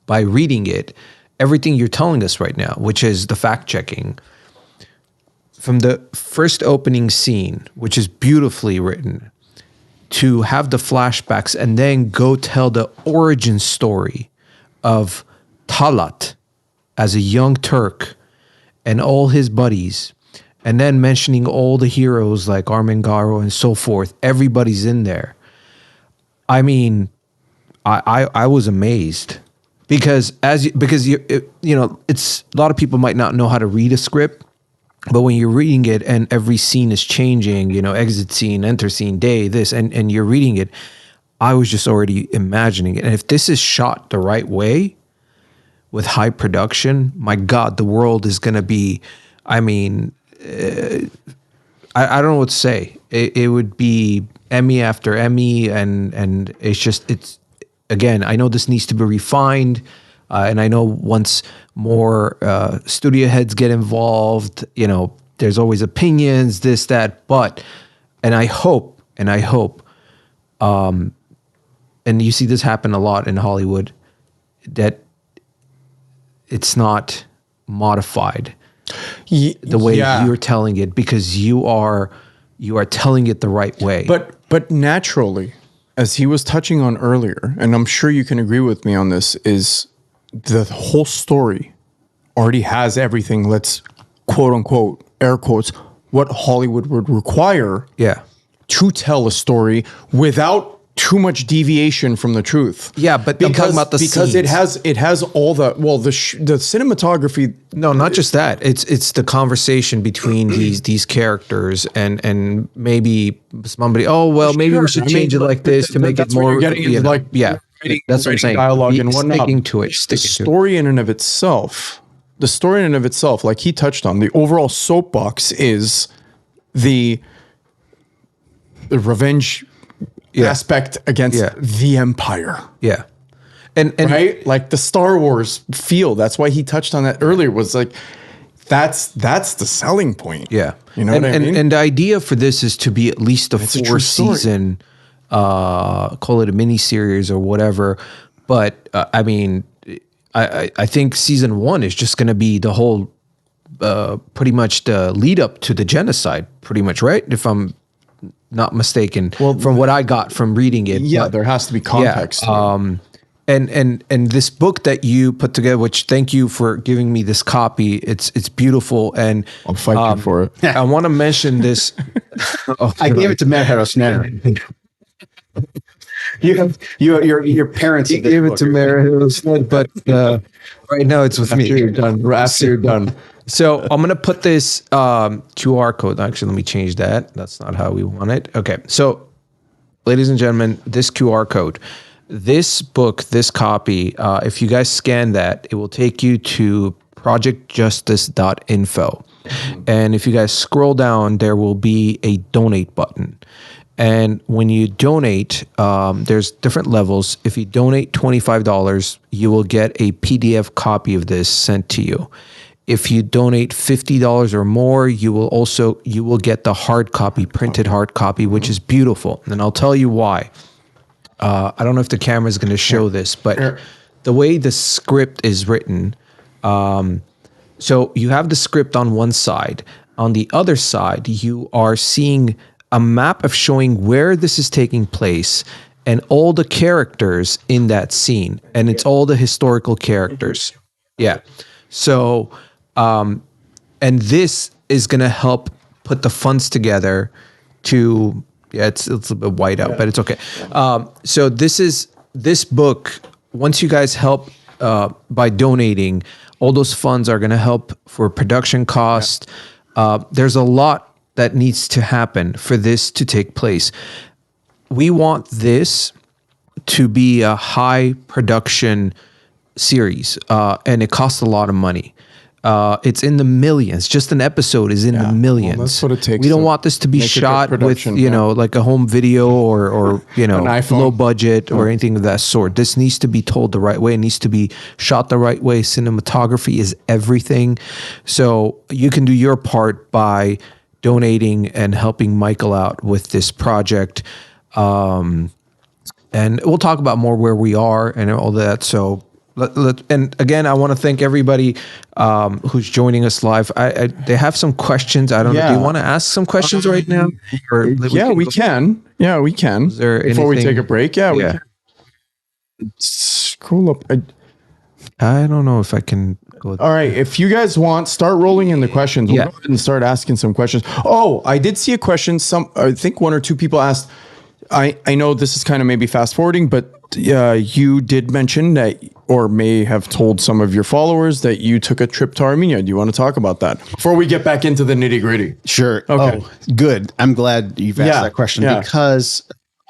by reading it, everything you're telling us right now, which is the fact checking. From the first opening scene, which is beautifully written, to have the flashbacks and then go tell the origin story of Talat as a young Turk and all his buddies, and then mentioning all the heroes like Armin Garo and so forth. Everybody's in there. I mean, I was amazed because it's a lot of people might not know how to read a script. But when you're reading it and every scene is changing, exit scene, enter scene, day, this, and you're reading it, I was just already imagining it. And if this is shot the right way with high production, my God, the world is going to be, I don't know what to say. It would be Emmy after Emmy. And it's again, I know this needs to be refined. And I know once more studio heads get involved, there's always opinions, this, that, but, and I hope, and you see this happen a lot in Hollywood, that it's not modified. the way yeah. you're telling it, because you are telling it the right way. But naturally, as he was touching on earlier, and I'm sure you can agree with me on this, is the whole story already has everything, let's quote unquote, air quotes, what Hollywood would require yeah. to tell a story without too much deviation from the truth. Yeah, but I'm talking about the because scenes. it has all the the cinematography. No, not just that. It's the conversation between these characters and maybe somebody. Oh well, maybe we should change it like this to make it that's what more. you're getting into, like, yeah, that's what I'm saying. dialogue and whatnot. Sticking to it. The story in and of itself, like he touched on, the overall soapbox is the revenge aspect against the Empire. Yeah, and right, like the Star Wars feel. That's why he touched on that earlier. Was like that's the selling point. Yeah, you know what I mean. And the idea for this is to be at least a It's a true 4 story. season, call it a mini series or whatever. But I mean, I think season 1 is just going to be the whole, pretty much the lead up to the genocide, pretty much, right? If I'm not mistaken, from what I got from reading it. Yeah, but, there has to be context. and this book that you put together, which thank you for giving me this copy. It's beautiful, and I'll fight you for it. I want to mention this. I gave it to Matt Harrison. Your parents He gave it to Mary, but right now it's with me. After you're done. After you're done. So I'm gonna put this QR code. Actually, let me change that. That's not how we want it. Okay. So, ladies and gentlemen, this QR code, this book, this copy, if you guys scan that, it will take you to projectjustice.info. And if you guys scroll down, there will be a donate button. And when you donate, there's different levels. If you donate $25, you will get a PDF copy of this sent to you. If you donate $50 or more, you will get the hard copy, printed hard copy, which is beautiful. And I'll tell you why. I don't know if the camera is going to show this, but the way the script is written, so you have the script on one side. On the other side, you are seeing a map of showing where this is taking place and all the characters in that scene. And it's all the historical characters. Yeah. So, and this is going to help put the funds together to, it's a bit white out, but it's okay. So this book, once you guys help by donating, all those funds are going to help for production costs. There's a lot that needs to happen for this to take place. We want this to be a high production series, and it costs a lot of money. It's in the millions. Just an episode is in the millions. Well, that's what it takes We don't to want this to be make a good shot with, production, like a home video or An iPhone. low budget or anything of that sort. This needs to be told the right way. It needs to be shot the right way. Cinematography is everything. So you can do your part by donating and helping Michael out with this project. And we'll talk about more where we are and all that. So, and again, I want to thank everybody who's joining us live. They have some questions. I don't know. Do you want to ask some questions right now? Or We can. Yeah, we can. Is there Before we anything- take a break, we Yeah. can. Scroll up. I don't know if I can go. All right, if you guys want, start rolling in the questions. We'll Yeah. go ahead and start asking some questions. Oh, I did see a question. I think 1 or 2 people asked. I know this is kind of maybe fast forwarding, but you did mention that, or may have told some of your followers that you took a trip to Armenia. Do you want to talk about that before we get back into the nitty gritty? Sure. Okay. Oh, good. I'm glad you've asked that question because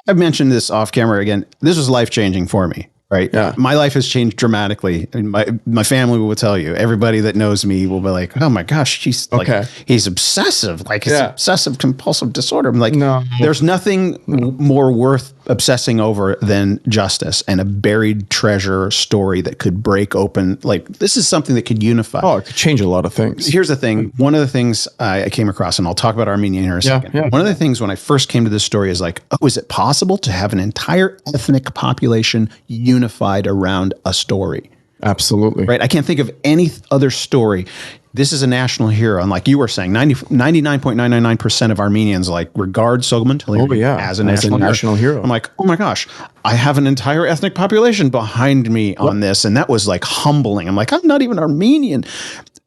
I've mentioned this off camera again. This was life-changing for me, right? Yeah. My life has changed dramatically. And my family will tell you. Everybody that knows me will be like, oh my gosh, he's like, he's obsessive. Like it's obsessive compulsive disorder. I'm like, No. there's nothing more worth obsessing over than justice and a buried treasure story that could break open. Like this is something that could unify. Oh, it could change a lot of things. Here's the thing. One of the things I came across, and I'll talk about Armenia here in a second. yeah. One of the things when I first came to this story is like, oh, is it possible to have an entire ethnic population unified around a story? Absolutely. Right? I can't think of any other story. this is a national hero. And like you were saying, 99.999% of Armenians like regard Soghomon Tehlirian as a national hero. I'm like, oh my gosh, I have an entire ethnic population behind me on this. And that was like humbling. I'm like, I'm not even Armenian.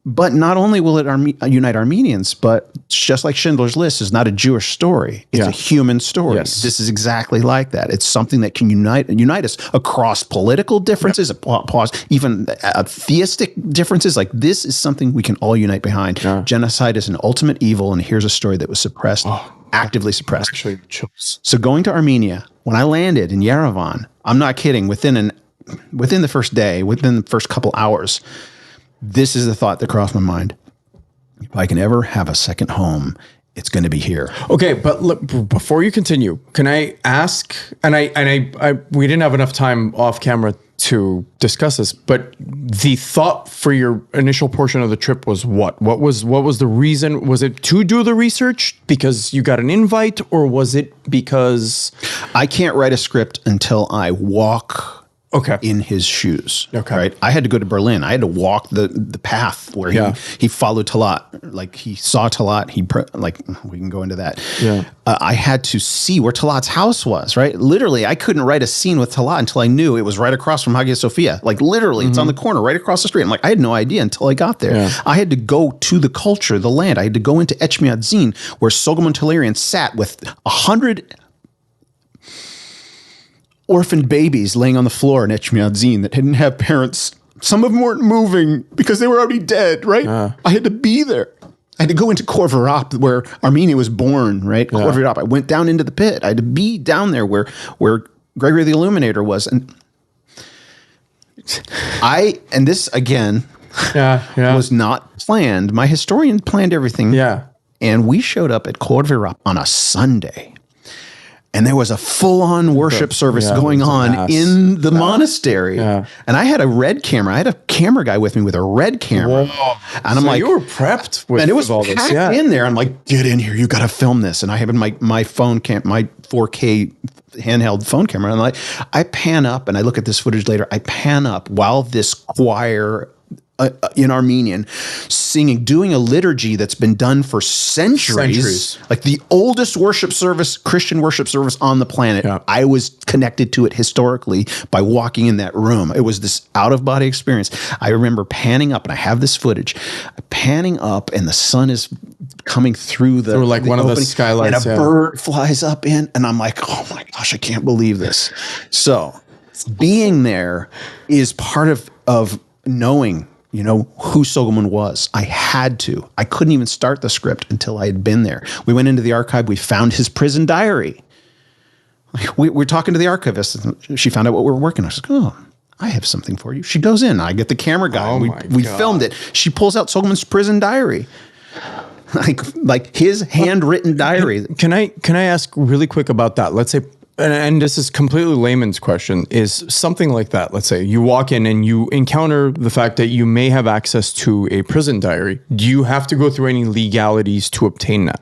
But not only will it unite Armenians, but just like Schindler's List is not a Jewish story. It's a human story. Yes. This is exactly like that. It's something that can unite us across political differences, even theistic differences. Like this is something we can all unite behind. Genocide is an ultimate evil, and here's a story that was suppressed, actively suppressed. Actually, chills. So going to Armenia, when I landed in Yerevan, I'm not kidding, within the first day, within the first couple hours, this is the thought that crossed my mind. If I can ever have a second home, it's going to be here. Okay, but look, before you continue, can I ask? And we didn't have enough time off camera to discuss this, but the thought for your initial portion of the trip was what? What was the reason? Was it to do the research because you got an invite, or was it because I can't write a script until I walk in his shoes. Right. I had to go to Berlin. I had to walk the path where he followed Talat. Like he saw Talat. We can go into that. Yeah. I had to see where Talat's house was, right? Literally, I couldn't write a scene with Talat until I knew it was right across from Hagia Sophia. Like literally, it's on the corner, right across the street. I'm like, I had no idea until I got there. Yeah. I had to go to the culture, the land. I had to go into Etchmiadzin, where Soghomon Tehlirian sat with 100 orphaned babies laying on the floor in Etchmiadzin that didn't have parents. Some of them weren't moving because they were already dead, right? I had to be there. I had to go into Khor Virap, where Armenia was born, right? Khor Virap. I went down into the pit. I had to be down there where Gregory the Illuminator was. And this again was not planned. My historian planned everything. Yeah. And we showed up at Khor Virap on a Sunday. And there was a full-on worship service going on in the monastery. Yeah. And I had a red camera. I had a camera guy with me with a red camera. Whoa. And I'm like, you were prepped with and it was all packed this. in there. I'm like, get in here. You got to film this. And I have my phone my 4K handheld phone camera. And I pan up and I look at this footage later. I pan up while this choir in Armenian singing, doing a liturgy that's been done for centuries. Like the oldest Christian worship service on the planet. Yeah. I was connected to it historically by walking in that room. It was this out-of-body experience. I remember panning up, and I have this footage, panning up, and the sun is coming through the like the one opening, of the skylights. and a bird flies up in, and I'm like, oh my gosh, I can't believe this. So being there is part of knowing who Soghomon was. I had to. I couldn't even start the script until I had been there. We went into the archive. We found his prison diary. We're talking to the archivist. And she found out what we were working on. She's like, oh, I have something for you. She goes in. I get the camera guy. Oh we filmed it. She pulls out Soghomon's prison diary. Like his handwritten diary. Can I ask really quick about that? Let's say, and this is completely layman's question, is something like that. Let's say you walk in and you encounter the fact that you may have access to a prison diary. Do you have to go through any legalities to obtain that?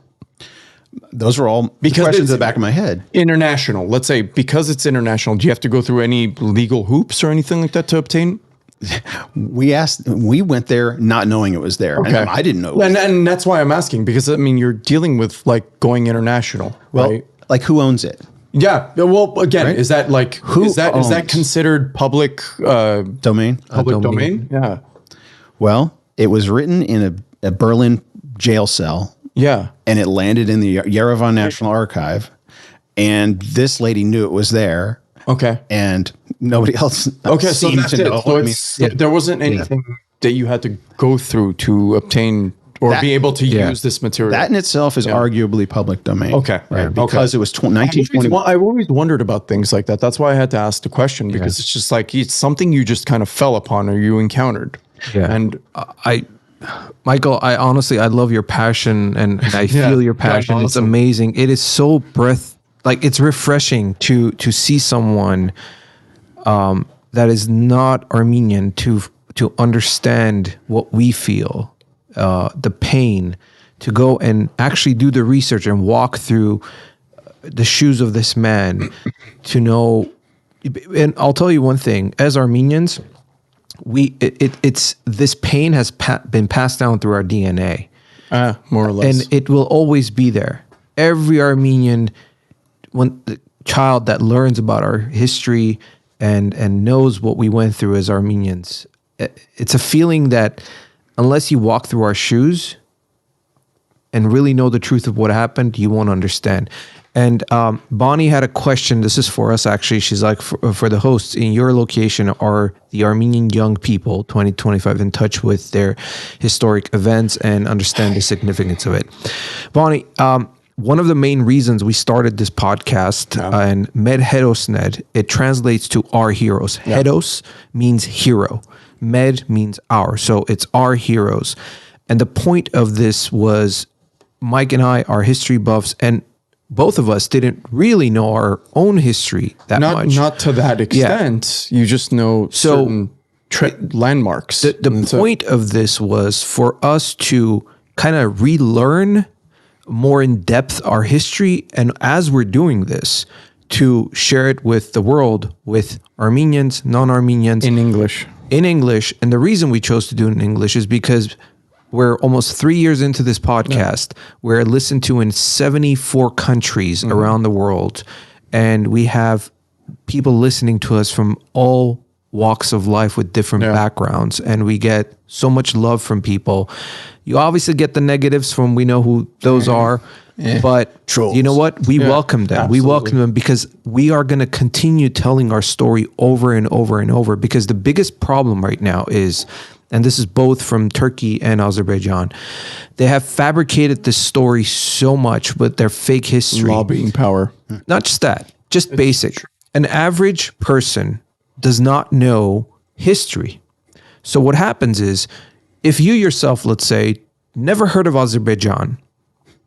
Those are all questions in the back of my head. International. Let's say because it's international, do you have to go through any legal hoops or anything like that to obtain? We went there not knowing it was there. Okay. And I didn't know. And that's why I'm asking, because I mean, you're dealing with like going international, right? Like who owns it? Yeah. Well, again, Right? Is that like, is that considered public Domain? public domain? Yeah. Well, it was written in a Berlin jail cell. Yeah. And it landed in the Yerevan National Archive. And this lady knew it was there. Okay. And nobody else Okay. So seemed that's to it. know. So there wasn't anything that you had to go through to obtain or be able to use this material. That in itself is arguably public domain. Okay. Right. Because it was 1920. I've always wondered about things like that. That's why I had to ask the question, because it's just like, it's something you just kind of fell upon or you encountered. Yeah. And Michael, I honestly love your passion and I feel your passion. It's amazing. It is so it's refreshing to see someone that is not Armenian to understand what we feel, the pain, to go and actually do the research and walk through the shoes of this man to know. And I'll tell you one thing, as Armenians, it's this pain has been passed down through our DNA, more or less. and it will always be there. Every Armenian, when the child that learns about our history and knows what we went through as Armenians, it's a feeling that unless you walk through our shoes and really know the truth of what happened, you won't understand. And Bonnie had a question. This is for us, actually. She's like, for the hosts, in your location, are the Armenian young people, 2025, in touch with their historic events and understand the significance of it? Bonnie, one of the main reasons we started this podcast, and Med Herosned, it translates to our heroes. Yeah. Heros means hero. Med means our. So it's our heroes. And the point of this was Mike and I are history buffs, and both of us didn't really know our own history that much. Not to that extent. Yeah. You just know certain landmarks. The point of this was for us to kind of relearn more in depth our history, and as we're doing this, to share it with the world, with Armenians, non-Armenians. In English. And the reason we chose to do it in English is because we're almost 3 years into this podcast. Yeah. We're listened to in 74 countries around the world. And we have people listening to us from all walks of life with different backgrounds. And we get so much love from people. You obviously get the negatives from, we know who those are. Yeah. But trolls. You know what? We welcome them. Absolutely. We welcome them because we are going to continue telling our story over and over and over, because the biggest problem right now is, and this is both from Turkey and Azerbaijan, they have fabricated this story so much with their fake history. Lobbying power. Not just that, just basic. An average person does not know history. So what happens is, if you yourself, let's say, never heard of Azerbaijan,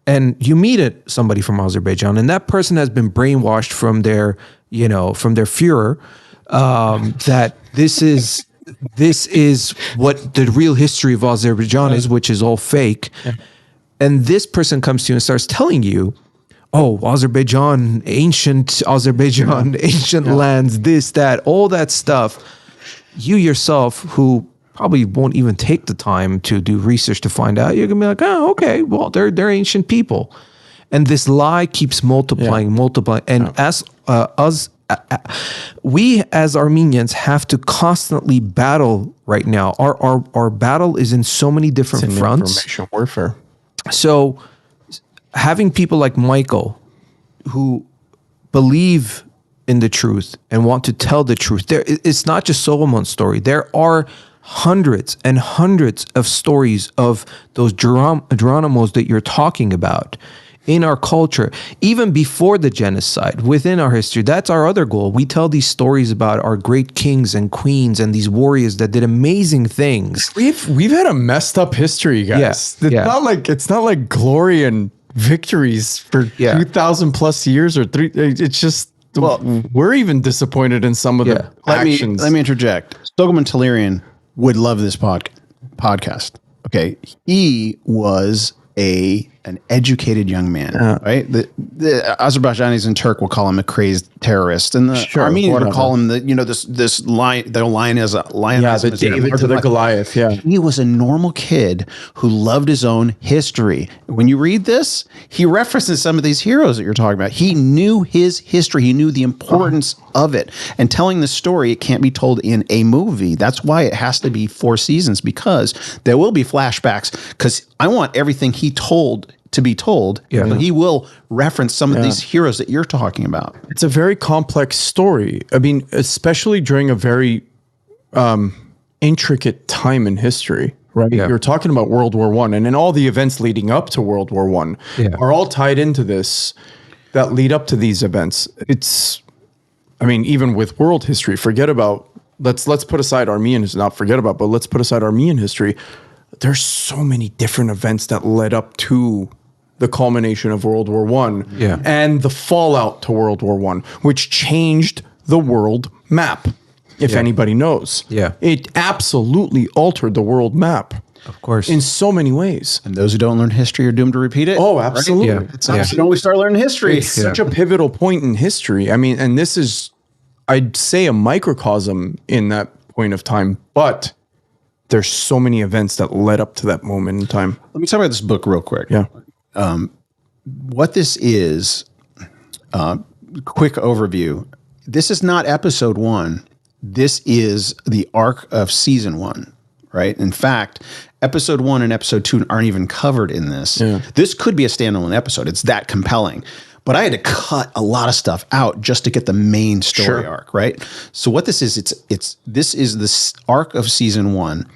and you meet somebody from Azerbaijan, and that person has been brainwashed from their Führer, that this is what the real history of Azerbaijan is, which is all fake. Yeah. And this person comes to you and starts telling you, oh, ancient lands, this, that, all that stuff. You yourself, who probably won't even take the time to do research to find out, you're gonna be like, oh, okay, well, they're ancient people. And this lie keeps multiplying. And as we as Armenians have to constantly battle right now. Our battle is in so many different fronts. Information warfare. So having people like Michael who believe in the truth and want to tell the truth, it's not just Solomon's story. There are hundreds and hundreds of stories of those Geronimos that you're talking about in our culture, even before the genocide, within our history. That's our other goal. We tell these stories about our great kings and queens and these warriors that did amazing things. We've had a messed up history, guys. It's not like glory and victories for 2,000 plus years or three. It's just, we're even disappointed in some of the actions. Let me interject. Soghomon Tehlirian would love this podcast. Okay, he was an educated young man, right? The Azerbaijanis and Turk will call him a crazed terrorist, and the Armenians would call him this lion. The lion is a lion. Yeah, the David to the Goliath. Yeah, he was a normal kid who loved his own history. When you read this, he references some of these heroes that you're talking about. He knew his history. He knew the importance of it. And telling the story, it can't be told in a movie. That's why it has to be 4 seasons, because there will be flashbacks. Because I want everything he told to be told. Yeah. So he will reference some of these heroes that you're talking about. It's a very complex story. I mean, especially during a very intricate time in history, right? Yeah. You're talking about World War I, and then all the events leading up to World War I are all tied into this, that lead up to these events. Even with world history, forget about, let's put aside Armenian history, not forget about, but let's put aside Armenian history. There's so many different events that led up to the culmination of World War I and the fallout to World War I, which changed the world map, if anybody knows. Yeah. It absolutely altered the world map. Of course. In so many ways. And those who don't learn history are doomed to repeat it. Oh, absolutely. Right? You can only start learning history. It's such a pivotal point in history. I mean, and this is, I'd say, a microcosm in that point of time, but there's so many events that led up to that moment in time. Let me talk about this book real quick. Yeah. What this is, quick overview. This is not episode 1. This is the arc of season 1, right? In fact, episode 1 and episode 2 aren't even covered in this. Yeah. This could be a standalone episode. It's that compelling. But I had to cut a lot of stuff out just to get the main story arc, right? So what this is, this is the arc of season 1,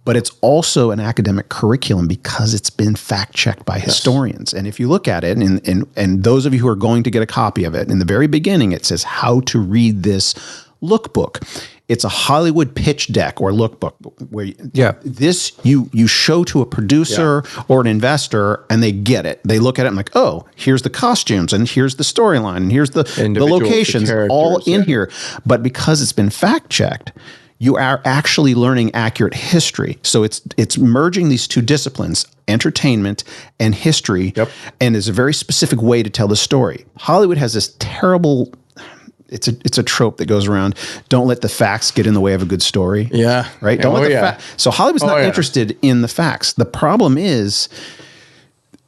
but it's also an academic curriculum because it's been fact checked by historians. And if you look at it, and those of you who are going to get a copy of it, in the very beginning it says how to read this lookbook. It's a Hollywood pitch deck or lookbook where this you show to a producer or an investor and they get it. They look at it and like, oh, here's the costumes and here's the storyline and here's the locations all in here. But because it's been fact checked, you are actually learning accurate history. So it's merging these two disciplines, entertainment and history, and is a very specific way to tell the story. Hollywood has this terrible. It's a trope that goes around. Don't let the facts get in the way of a good story. Yeah. Right? Don't let the facts. So Hollywood's not interested in the facts. The problem is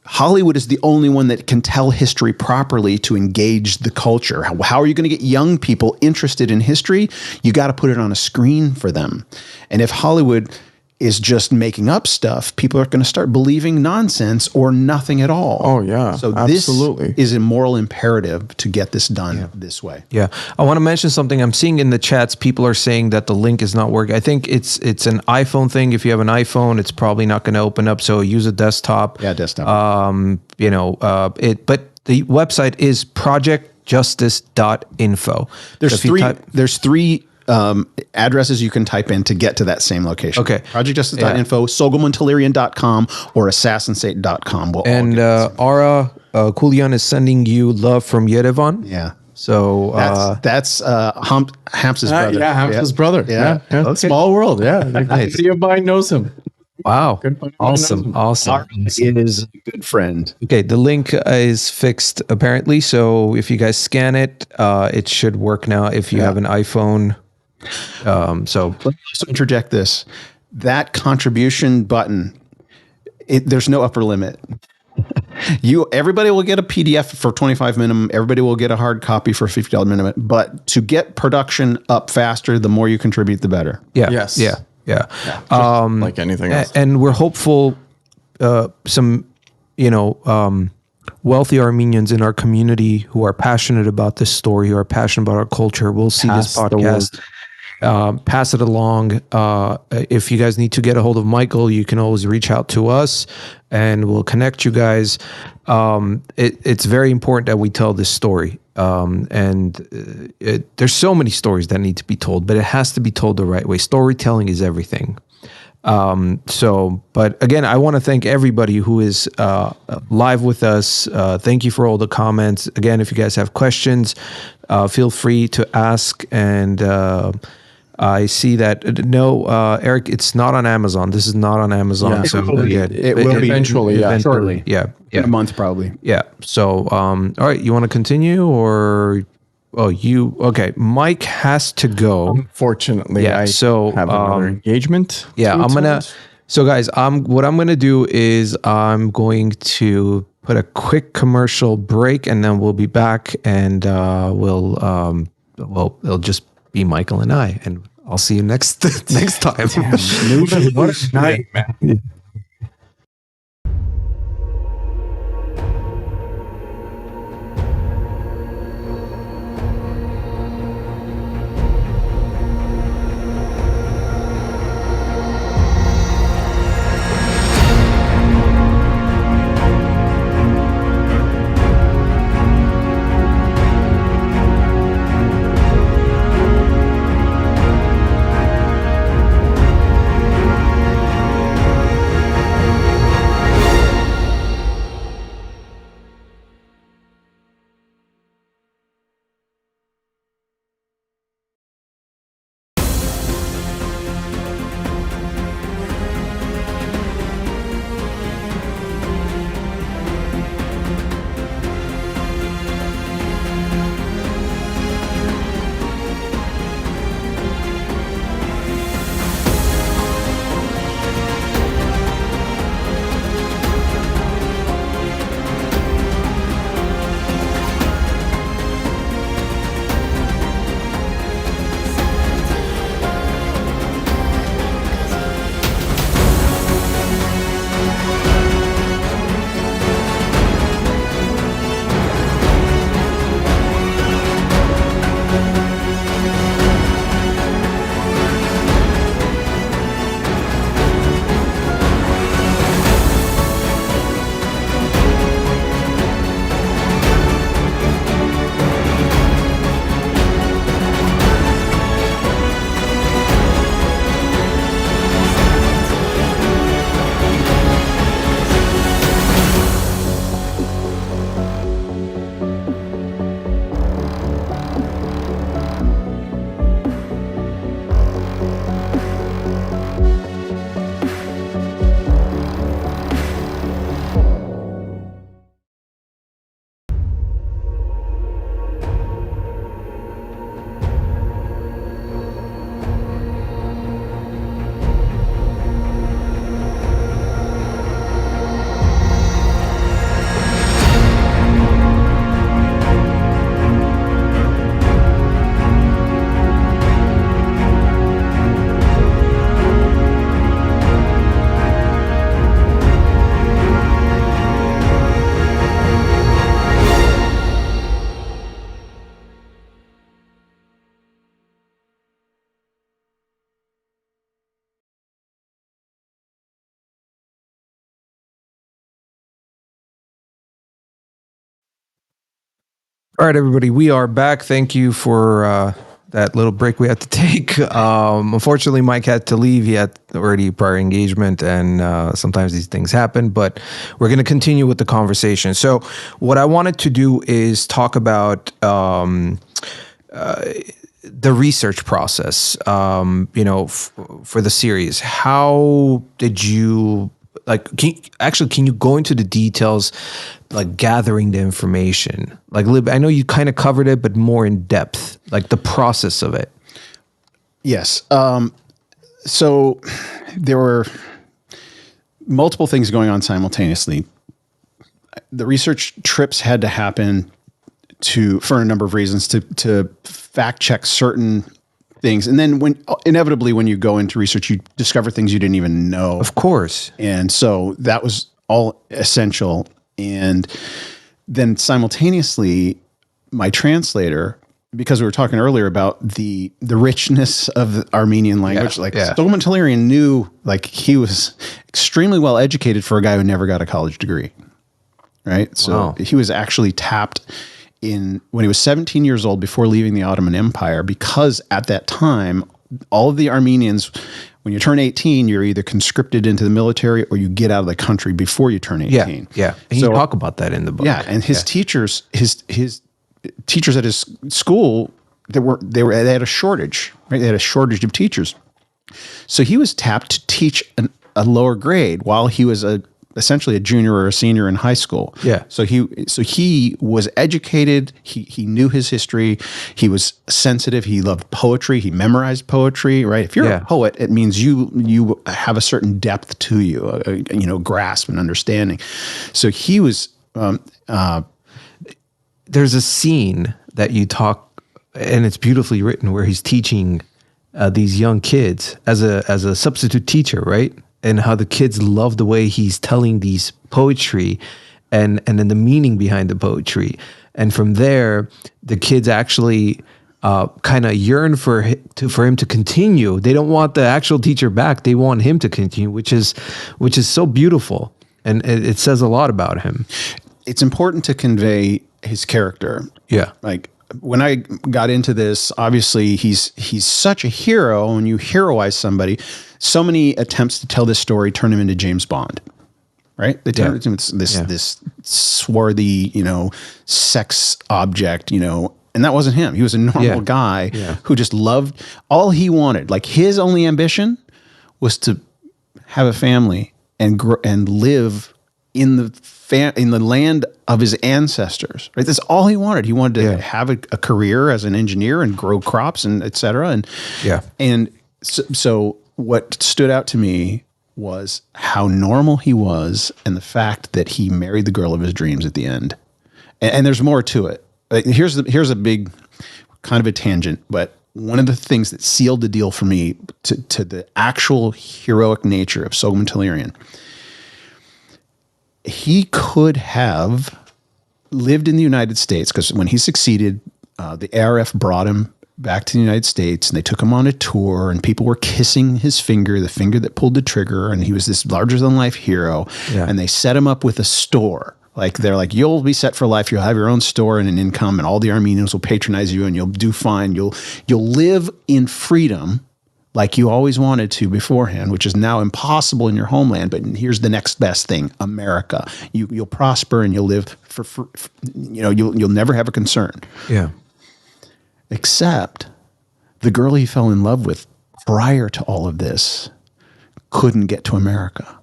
Hollywood is the only one that can tell history properly to engage the culture. How are you going to get young people interested in history? You got to put it on a screen for them. And if Hollywood is just making up stuff, people are going to start believing nonsense or nothing at all. Oh, yeah. So absolutely. This is a moral imperative to get this done this way. Yeah. I want to mention something. I'm seeing in the chats, people are saying that the link is not working. I think it's an iPhone thing. If you have an iPhone, it's probably not going to open up. So use a desktop. Yeah, desktop. But the website is projectjustice.info. There's three addresses you can type in to get to that same location. Okay. Projectjustice.info, Sogomontalerian.com, or Assassinsate.com. And Ara Kulian is sending you love from Yerevan. Yeah. So that's Hamps's brother. Yeah, Hamps's brother. Yeah. Okay. Small world. Yeah. Nice. Everybody knows him. Wow. Awesome. Ara is a good friend. Okay, the link is fixed apparently. So if you guys scan it, it should work now if you have an iPhone. Let me also interject this. That contribution button, there's no upper limit. Everybody will get a PDF for $25 minimum. Everybody will get a hard copy for $50 minimum. But to get production up faster, the more you contribute, the better. Yeah. Yes. Yeah. Like anything else. And we're hopeful some, wealthy Armenians in our community who are passionate about this story, who are passionate about our culture, will see this podcast. Pass it along. If you guys need to get a hold of Michael, you can always reach out to us and we'll connect you guys. It's very important that we tell this story. There's so many stories that need to be told, but it has to be told the right way. Storytelling is everything. But again, I want to thank everybody who is live with us. Thank you for all the comments. Again, if you guys have questions, feel free to ask. And I see that Eric, it's not on Amazon. This is not on Amazon. Yeah. So It will be eventually. shortly. Yeah. In a month, probably. Yeah. So, all right, you want to continue or? Oh, okay. Mike has to go. Unfortunately, I have another engagement. Yeah, So guys, what I'm gonna do is I'm going to put a quick commercial break, and then we'll be back, and it'll just be Michael and I, and I'll see you next time. What a night, man. All right, everybody, we are back. Thank you for that little break we had to take. Unfortunately, Mike had to leave. He had already prior engagement, and sometimes these things happen, but we're going to continue with the conversation. So what I wanted to do is talk about the research process, for the series. How did you... can you go into the details, like gathering the information? Like, Lib, I know you kind of covered it, but more in depth, like the process of it. Yes. So there were multiple things going on simultaneously. The research trips had to happen for a number of reasons to fact check certain things. And then inevitably when you go into research, you discover things you didn't even know. Of course. And so that was all essential. And then simultaneously, my translator, because we were talking earlier about the richness of the Armenian language, Soghomon Tehlirian knew, like, he was extremely well educated for a guy who never got a college degree. Right. So he was actually tapped when he was 17 years old before leaving the Ottoman Empire, because at that time, all of the Armenians, when you turn 18, you're either conscripted into the military or you get out of the country before you turn 18. Yeah. And you talk about that in the book. Yeah. And his teachers, his teachers at his school, they had a shortage, right? They had a shortage of teachers. So he was tapped to teach a lower grade while he was essentially a junior or a senior in high school. Yeah. So he was educated. He knew his history. He was sensitive. He loved poetry. He memorized poetry. Right. If you're a poet, it means you have a certain depth to you, grasp and understanding. So he was. There's a scene that you talk, and it's beautifully written, where he's teaching these young kids as a substitute teacher, right? And how the kids love the way he's telling these poetry and then the meaning behind the poetry. And from there, the kids actually kind of yearn for him to continue. They don't want the actual teacher back. They want him to continue, which is so beautiful. And it says a lot about him. It's important to convey his character. Yeah. Like, when I got into this, obviously he's such a hero. When you heroize somebody, so many attempts to tell this story turn him into James Bond, right? They turn him into this swarthy, sex object, and that wasn't him. He was a normal guy who just loved, all he wanted. Like, his only ambition was to have a family and live in the land of his ancestors, right? That's all he wanted. He wanted to have a career as an engineer and grow crops and et cetera. And so what stood out to me was how normal he was, and the fact that he married the girl of his dreams at the end. And there's more to it. Here's a big kind of a tangent, but one of the things that sealed the deal for me to the actual heroic nature of Soghomon Tehlirian, he could have lived in the United States, because when he succeeded, the ARF brought him back to the United States, and they took him on a tour, and people were kissing his finger, the finger that pulled the trigger, and he was this larger-than-life hero. Yeah. And they set him up with a store. Like, they're like, you'll be set for life. You'll have your own store and an income, and all the Armenians will patronize you, and you'll do fine. You'll live in freedom like you always wanted to beforehand, which is now impossible in your homeland. But here's the next best thing: America. You'll prosper and you'll live you'll never have a concern. Yeah. Except the girl he fell in love with prior to all of this couldn't get to America.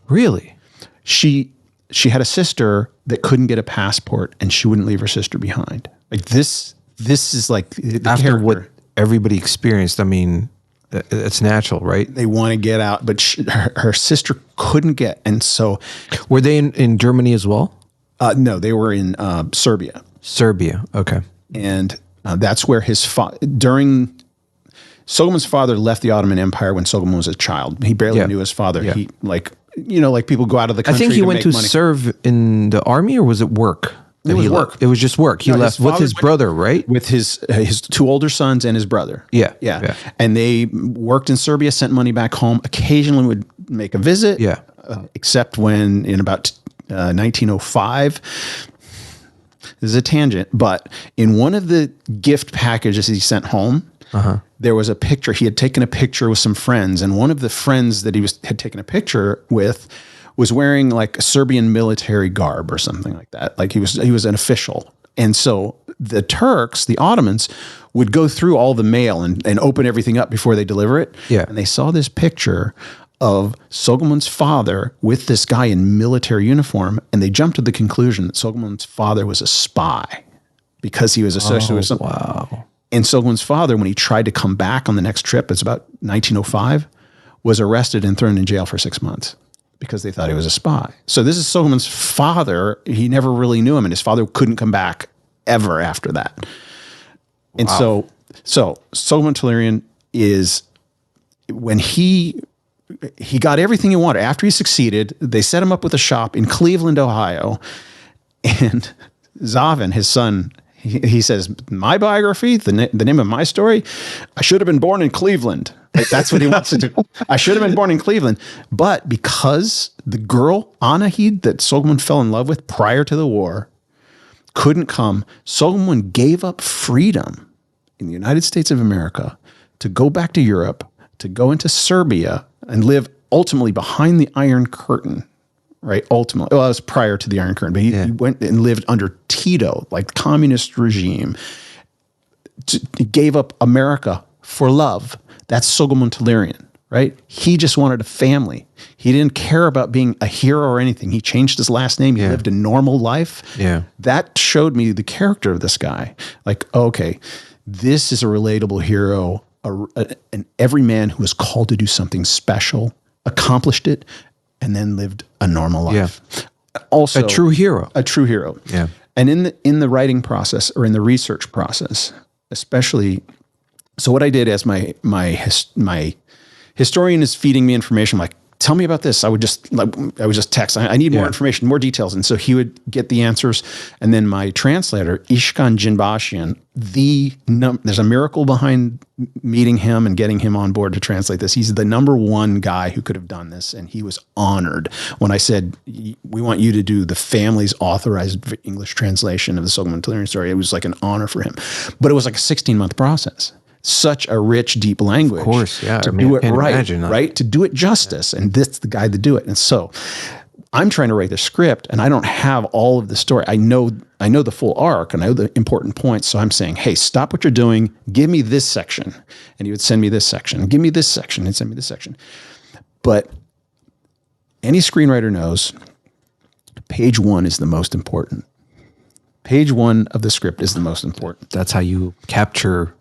Really? She had a sister that couldn't get a passport, and she wouldn't leave her sister behind. Like, this is like the after character. What everybody experienced. I mean, it's natural, right? They want to get out, but her sister couldn't get. And so, were they in Germany as well? No, they were in Serbia. Serbia. Okay. And that's where Soghomon's father left the Ottoman Empire when Soghomon was a child. He barely knew his father. Yeah. He like people go out of the country. I think he went to money. Serve in the army, or was it work? It was work. It was just work. He left with his brother, right? With his two older sons and his brother. Yeah. And they worked in Serbia, sent money back home, occasionally would make a visit. Yeah. Except when in about 1905, this is a tangent, but in one of the gift packages he sent home, there was a picture. He had taken a picture with some friends, and one of the friends that had taken a picture with was wearing like a Serbian military garb or something like that. Like he was an official. And so the Turks, the Ottomans, would go through all the mail and open everything up before they deliver it. Yeah. And they saw this picture of Soghomond's father with this guy in military uniform, and they jumped to the conclusion that Soghomond's father was a spy because he was associated with something. Wow. And Soghomond's father, when he tried to come back on the next trip, it's about 1905, was arrested and thrown in jail for 6 months because they thought he was a spy. So this is Soghomond's father. He never really knew him, and his father couldn't come back ever after that. And so Soghomon Tehlirian is, when he got everything he wanted. After he succeeded, they set him up with a shop in Cleveland, Ohio. And Zavin, his son, he says, my biography, the name of my story, I should have been born in Cleveland. Like, that's what he wants to do. I should have been born in Cleveland. But because the girl, Anahid, that Soghomon fell in love with prior to the war, couldn't come, Soghomon gave up freedom in the United States of America to go back to Europe, to go into Serbia and live ultimately behind the Iron Curtain, right? Ultimately, well, it was prior to the Iron Curtain, but he went and lived under Tito, like communist regime. He gave up America for love. That's Soghomon Tehlirian, right? He just wanted a family. He didn't care about being a hero or anything. He changed his last name. He lived a normal life. Yeah. That showed me the character of this guy. Like, okay, this is a relatable hero. And every man who was called to do something special accomplished it and then lived a normal life. Yeah. Also, a true hero. A true hero. Yeah. And in the writing process or in the research process, especially, so what I did as my historian is feeding me information, like, tell me about this. I would just text. I need more information, more details. And so he would get the answers. And then my translator, Ishkan Jinbashian, there's a miracle behind meeting him and getting him on board to translate this. He's the number one guy who could have done this. And he was honored when I said, we want you to do the family's authorized English translation of the Soghomon Tehlirian story. It was like an honor for him. But it was like a 16-month process. Such a rich, deep language. Of course, yeah. To do it right? To do it justice. And this is the guy to do it. And so I'm trying to write the script, and I don't have all of the story. I know the full arc, and I know the important points. So I'm saying, hey, stop what you're doing. Give me this section. And he would send me this section. Give me this section and send me this section. But any screenwriter knows page 1 is the most important. Page 1 of the script is the most important. That's how you capture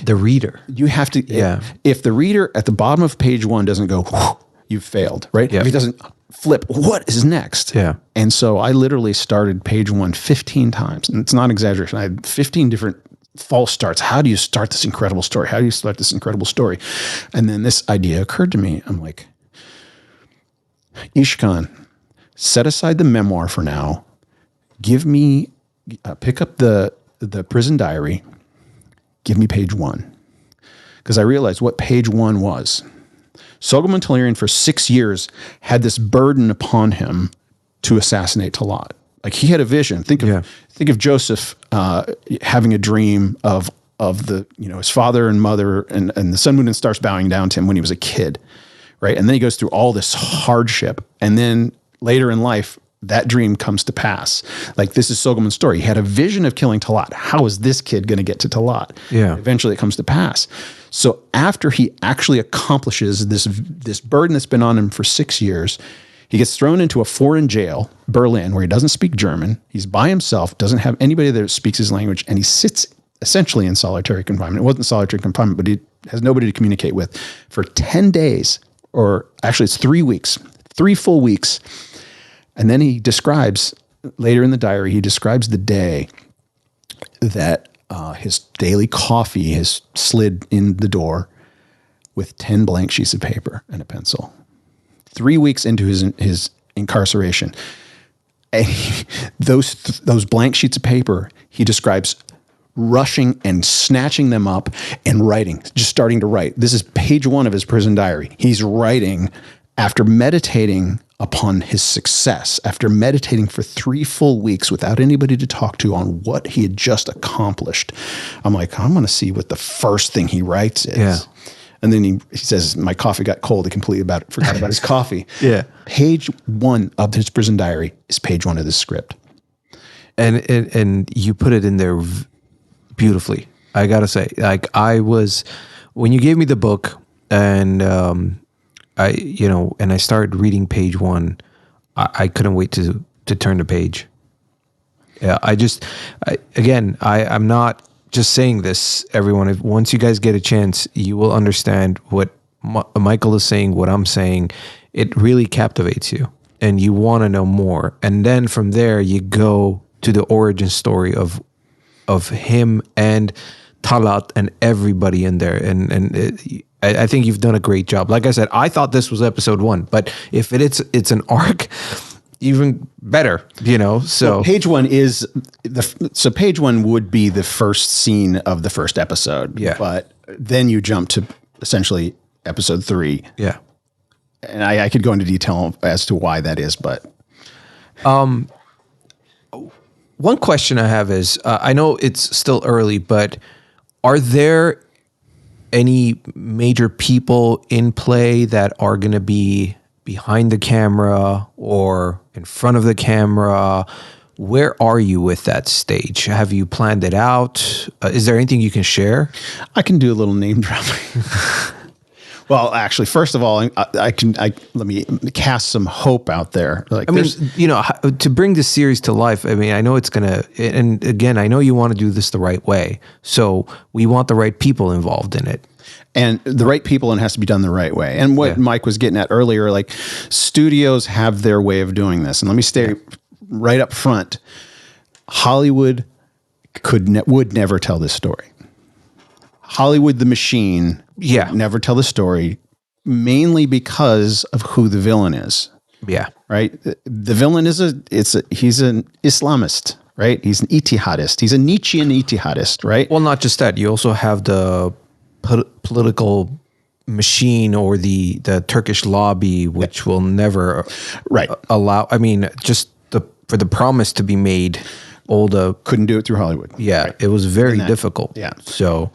the reader. You have to, if the reader at the bottom of page 1 doesn't go, you've failed, right? Yeah. If he doesn't flip, what is next? Yeah. And so I literally started page 1 15 times. And it's not exaggeration. I had 15 different false starts. How do you start this incredible story? How do you start this incredible story? And then this idea occurred to me. I'm like, Ishkan, set aside the memoir for now. Give me, pick up the prison diary. Give me page 1. Because I realized what page 1 was. Soghomon Tehlirian for 6 years had this burden upon him to assassinate Talat. Like, he had a vision. Think of Joseph having a dream of his father and mother and the sun, moon, and stars bowing down to him when he was a kid, right? And then he goes through all this hardship, and then later in life, that dream comes to pass. Like, this is Soghomon's story. He had a vision of killing Talat. How is this kid going to get to Talat? Yeah. Eventually it comes to pass. So after he actually accomplishes this burden that's been on him for 6 years, he gets thrown into a foreign jail, Berlin, where he doesn't speak German. He's by himself, doesn't have anybody that speaks his language, and he sits essentially in solitary confinement. It wasn't solitary confinement, but he has nobody to communicate with for 10 days, or actually it's 3 weeks, 3 full weeks. And then he describes, later in the diary, he describes the day that his daily coffee has slid in the door with 10 blank sheets of paper and a pencil. 3 weeks into his incarceration, those blank sheets of paper, he describes rushing and snatching them up and writing, just starting to write. This is page 1 of his prison diary. He's writing after meditating upon his success after meditating for 3 full weeks without anybody to talk to on what he had just accomplished. I'm like, I'm going to see what the first thing he writes is. Yeah. And then he says, my coffee got cold. He completely forgot about his coffee. Yeah. Page 1 of his prison diary is page 1 of the script. And you put it in there beautifully. I gotta say, like, when you gave me the book and I started reading page 1, I couldn't wait to turn the page. Yeah, I'm not just saying this, everyone. Once you guys get a chance, you will understand what Michael is saying, what I'm saying. It really captivates you, and you want to know more. And then from there, you go to the origin story of him and Talat and everybody in there. I think you've done a great job. Like I said, I thought this was episode 1, but if it's an arc, even better, So well, page 1 is page 1 would be the first scene of the first episode. Yeah. But then you jump to essentially episode 3. Yeah. And I could go into detail as to why that is, but one question I have is, I know it's still early, but are there any major people in play that are going to be behind the camera or in front of the camera? Where are you with that stage? Have you planned it out? Is there anything you can share? I can do a little name dropping. Well, actually, first of all, let me cast some hope out there. Like, to bring this series to life, I know it's gonna, and again, I know you want to do this the right way. So we want the right people involved in it. And the right people, and it has to be done the right way. And what Mike was getting at earlier, like, studios have their way of doing this. And let me stay right up front. Hollywood would never tell this story. Hollywood, the machine, would never tell the story, mainly because of who the villain is. Yeah. Right? The villain he's an Islamist, right? He's an Ittihadist. He's a Nietzschean Ittihadist, right? Well, not just that. You also have the political machine or the Turkish lobby, which will never allow. Just for the promise to be made, couldn't do it through Hollywood. Yeah, right. It was very difficult. Yeah. So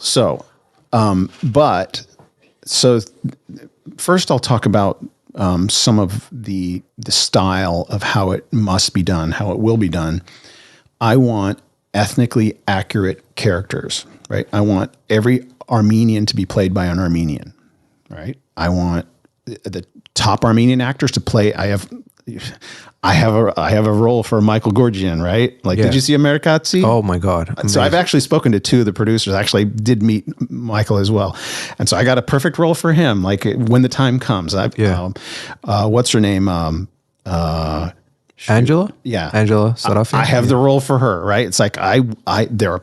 first I'll talk about some of the style of how it must be done, how it will be done. I want ethnically accurate characters, right? I want every Armenian to be played by an Armenian, right? I want the top Armenian actors to play. I have a role for Michael Gorgian, right? Like, did you see Americazzi? Oh my God. Amazing. So I've actually spoken to 2 of the producers. I actually did meet Michael as well. And so I got a perfect role for him. Like, when the time comes, what's her name? Angela? Yeah. Angela Sarafi. I have the role for her, right? It's like, they're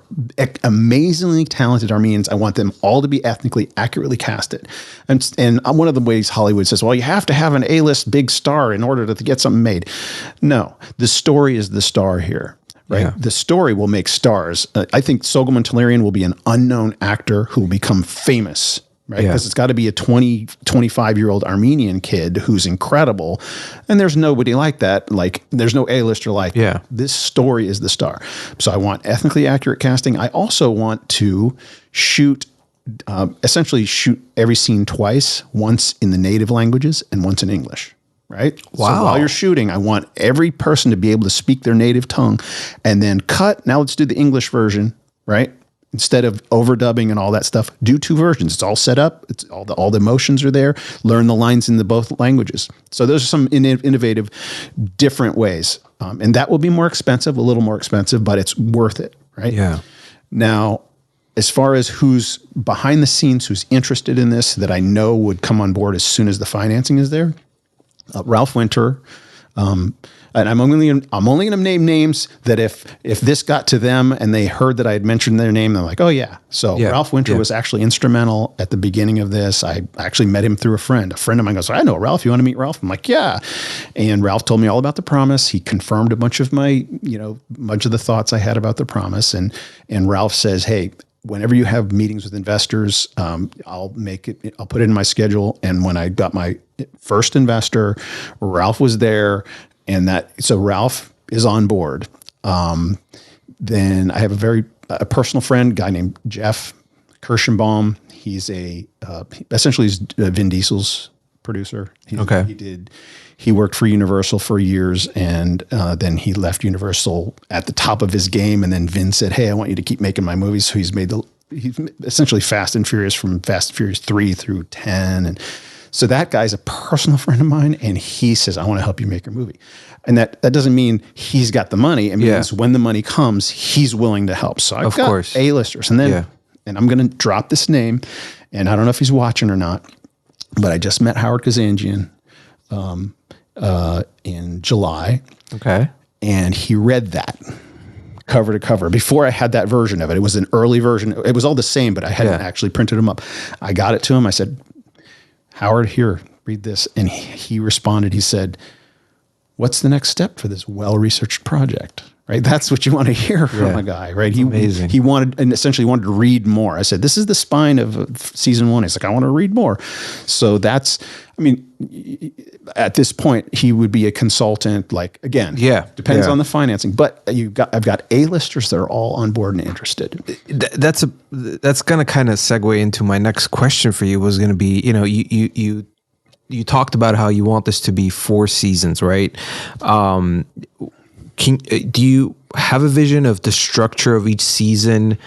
amazingly talented Armenians. I want them all to be ethnically accurately casted. And one of the ways Hollywood says, well, you have to have an A-list big star in order to get something made. No, the story is the star here. Right. Yeah. The story will make stars. I think Soghomon Tehlirian will be an unknown actor who will become famous. Right. Because it's got to be a 20, 25-year-old Armenian kid who's incredible. And there's nobody like that. Like, there's no A-lister like that. This story is the star. So I want ethnically accurate casting. I also want to essentially shoot every scene twice, once in the native languages and once in English. Right. Wow. So while you're shooting, I want every person to be able to speak their native tongue, and then cut. Now let's do the English version. Right. Instead of overdubbing and all that stuff, do 2 versions. It's all set up. It's all the emotions are there. Learn the lines in both languages. So those are some innovative, different ways. And that will be more expensive, a little more expensive, but it's worth it, right? Yeah. Now, as far as who's behind the scenes, who's interested in this, that I know would come on board as soon as the financing is there, Ralph Winter. And I'm only going to name names that if this got to them and they heard that I had mentioned their name, they're like, oh yeah. So Ralph Winter was actually instrumental at the beginning of this. I actually met him through a friend. A friend of mine goes, I know Ralph. You want to meet Ralph? I'm like, yeah. And Ralph told me all about The Promise. He confirmed a bunch of the thoughts I had about The Promise. And Ralph says, hey, whenever you have meetings with investors, I'll put it in my schedule. And when I got my first investor, Ralph was there, so Ralph is on board. Then I have a personal friend, guy named Jeff Kirschenbaum. He's essentially he's Vin Diesel's producer. He worked for Universal for years, and then he left Universal at the top of his game. And then Vin said, "Hey, I want you to keep making my movies." So he's essentially Fast and Furious, from Fast and Furious 3 through 10. And so that guy's a personal friend of mine, and he says, "I want to help you make your movie." And that doesn't mean he's got the money. It means when the money comes, he's willing to help. So I've got A-listers. And then, and I'm going to drop this name, and I don't know if he's watching or not, but I just met Howard Kazanjian in July. Okay. And he read that cover to cover before I had that version of it. It was an early version. It was all the same, but I hadn't actually printed them up. I got it to him. I said, "Howard, here, read this." And he responded. He said, "What's the next step for this well-researched project?" Right? That's what you want to hear from a guy, right? Amazing. He essentially wanted to read more. I said, "This is the spine of season 1." He's like, "I want to read more." So at this point, he would be a consultant. Like, again, depends on the financing. But I've got A-listers that are all on board and interested. That's going to kind of segue into my next question for you. Was going to be, you talked about how you want this to be 4 seasons, right? Do you have a vision of the structure of each season,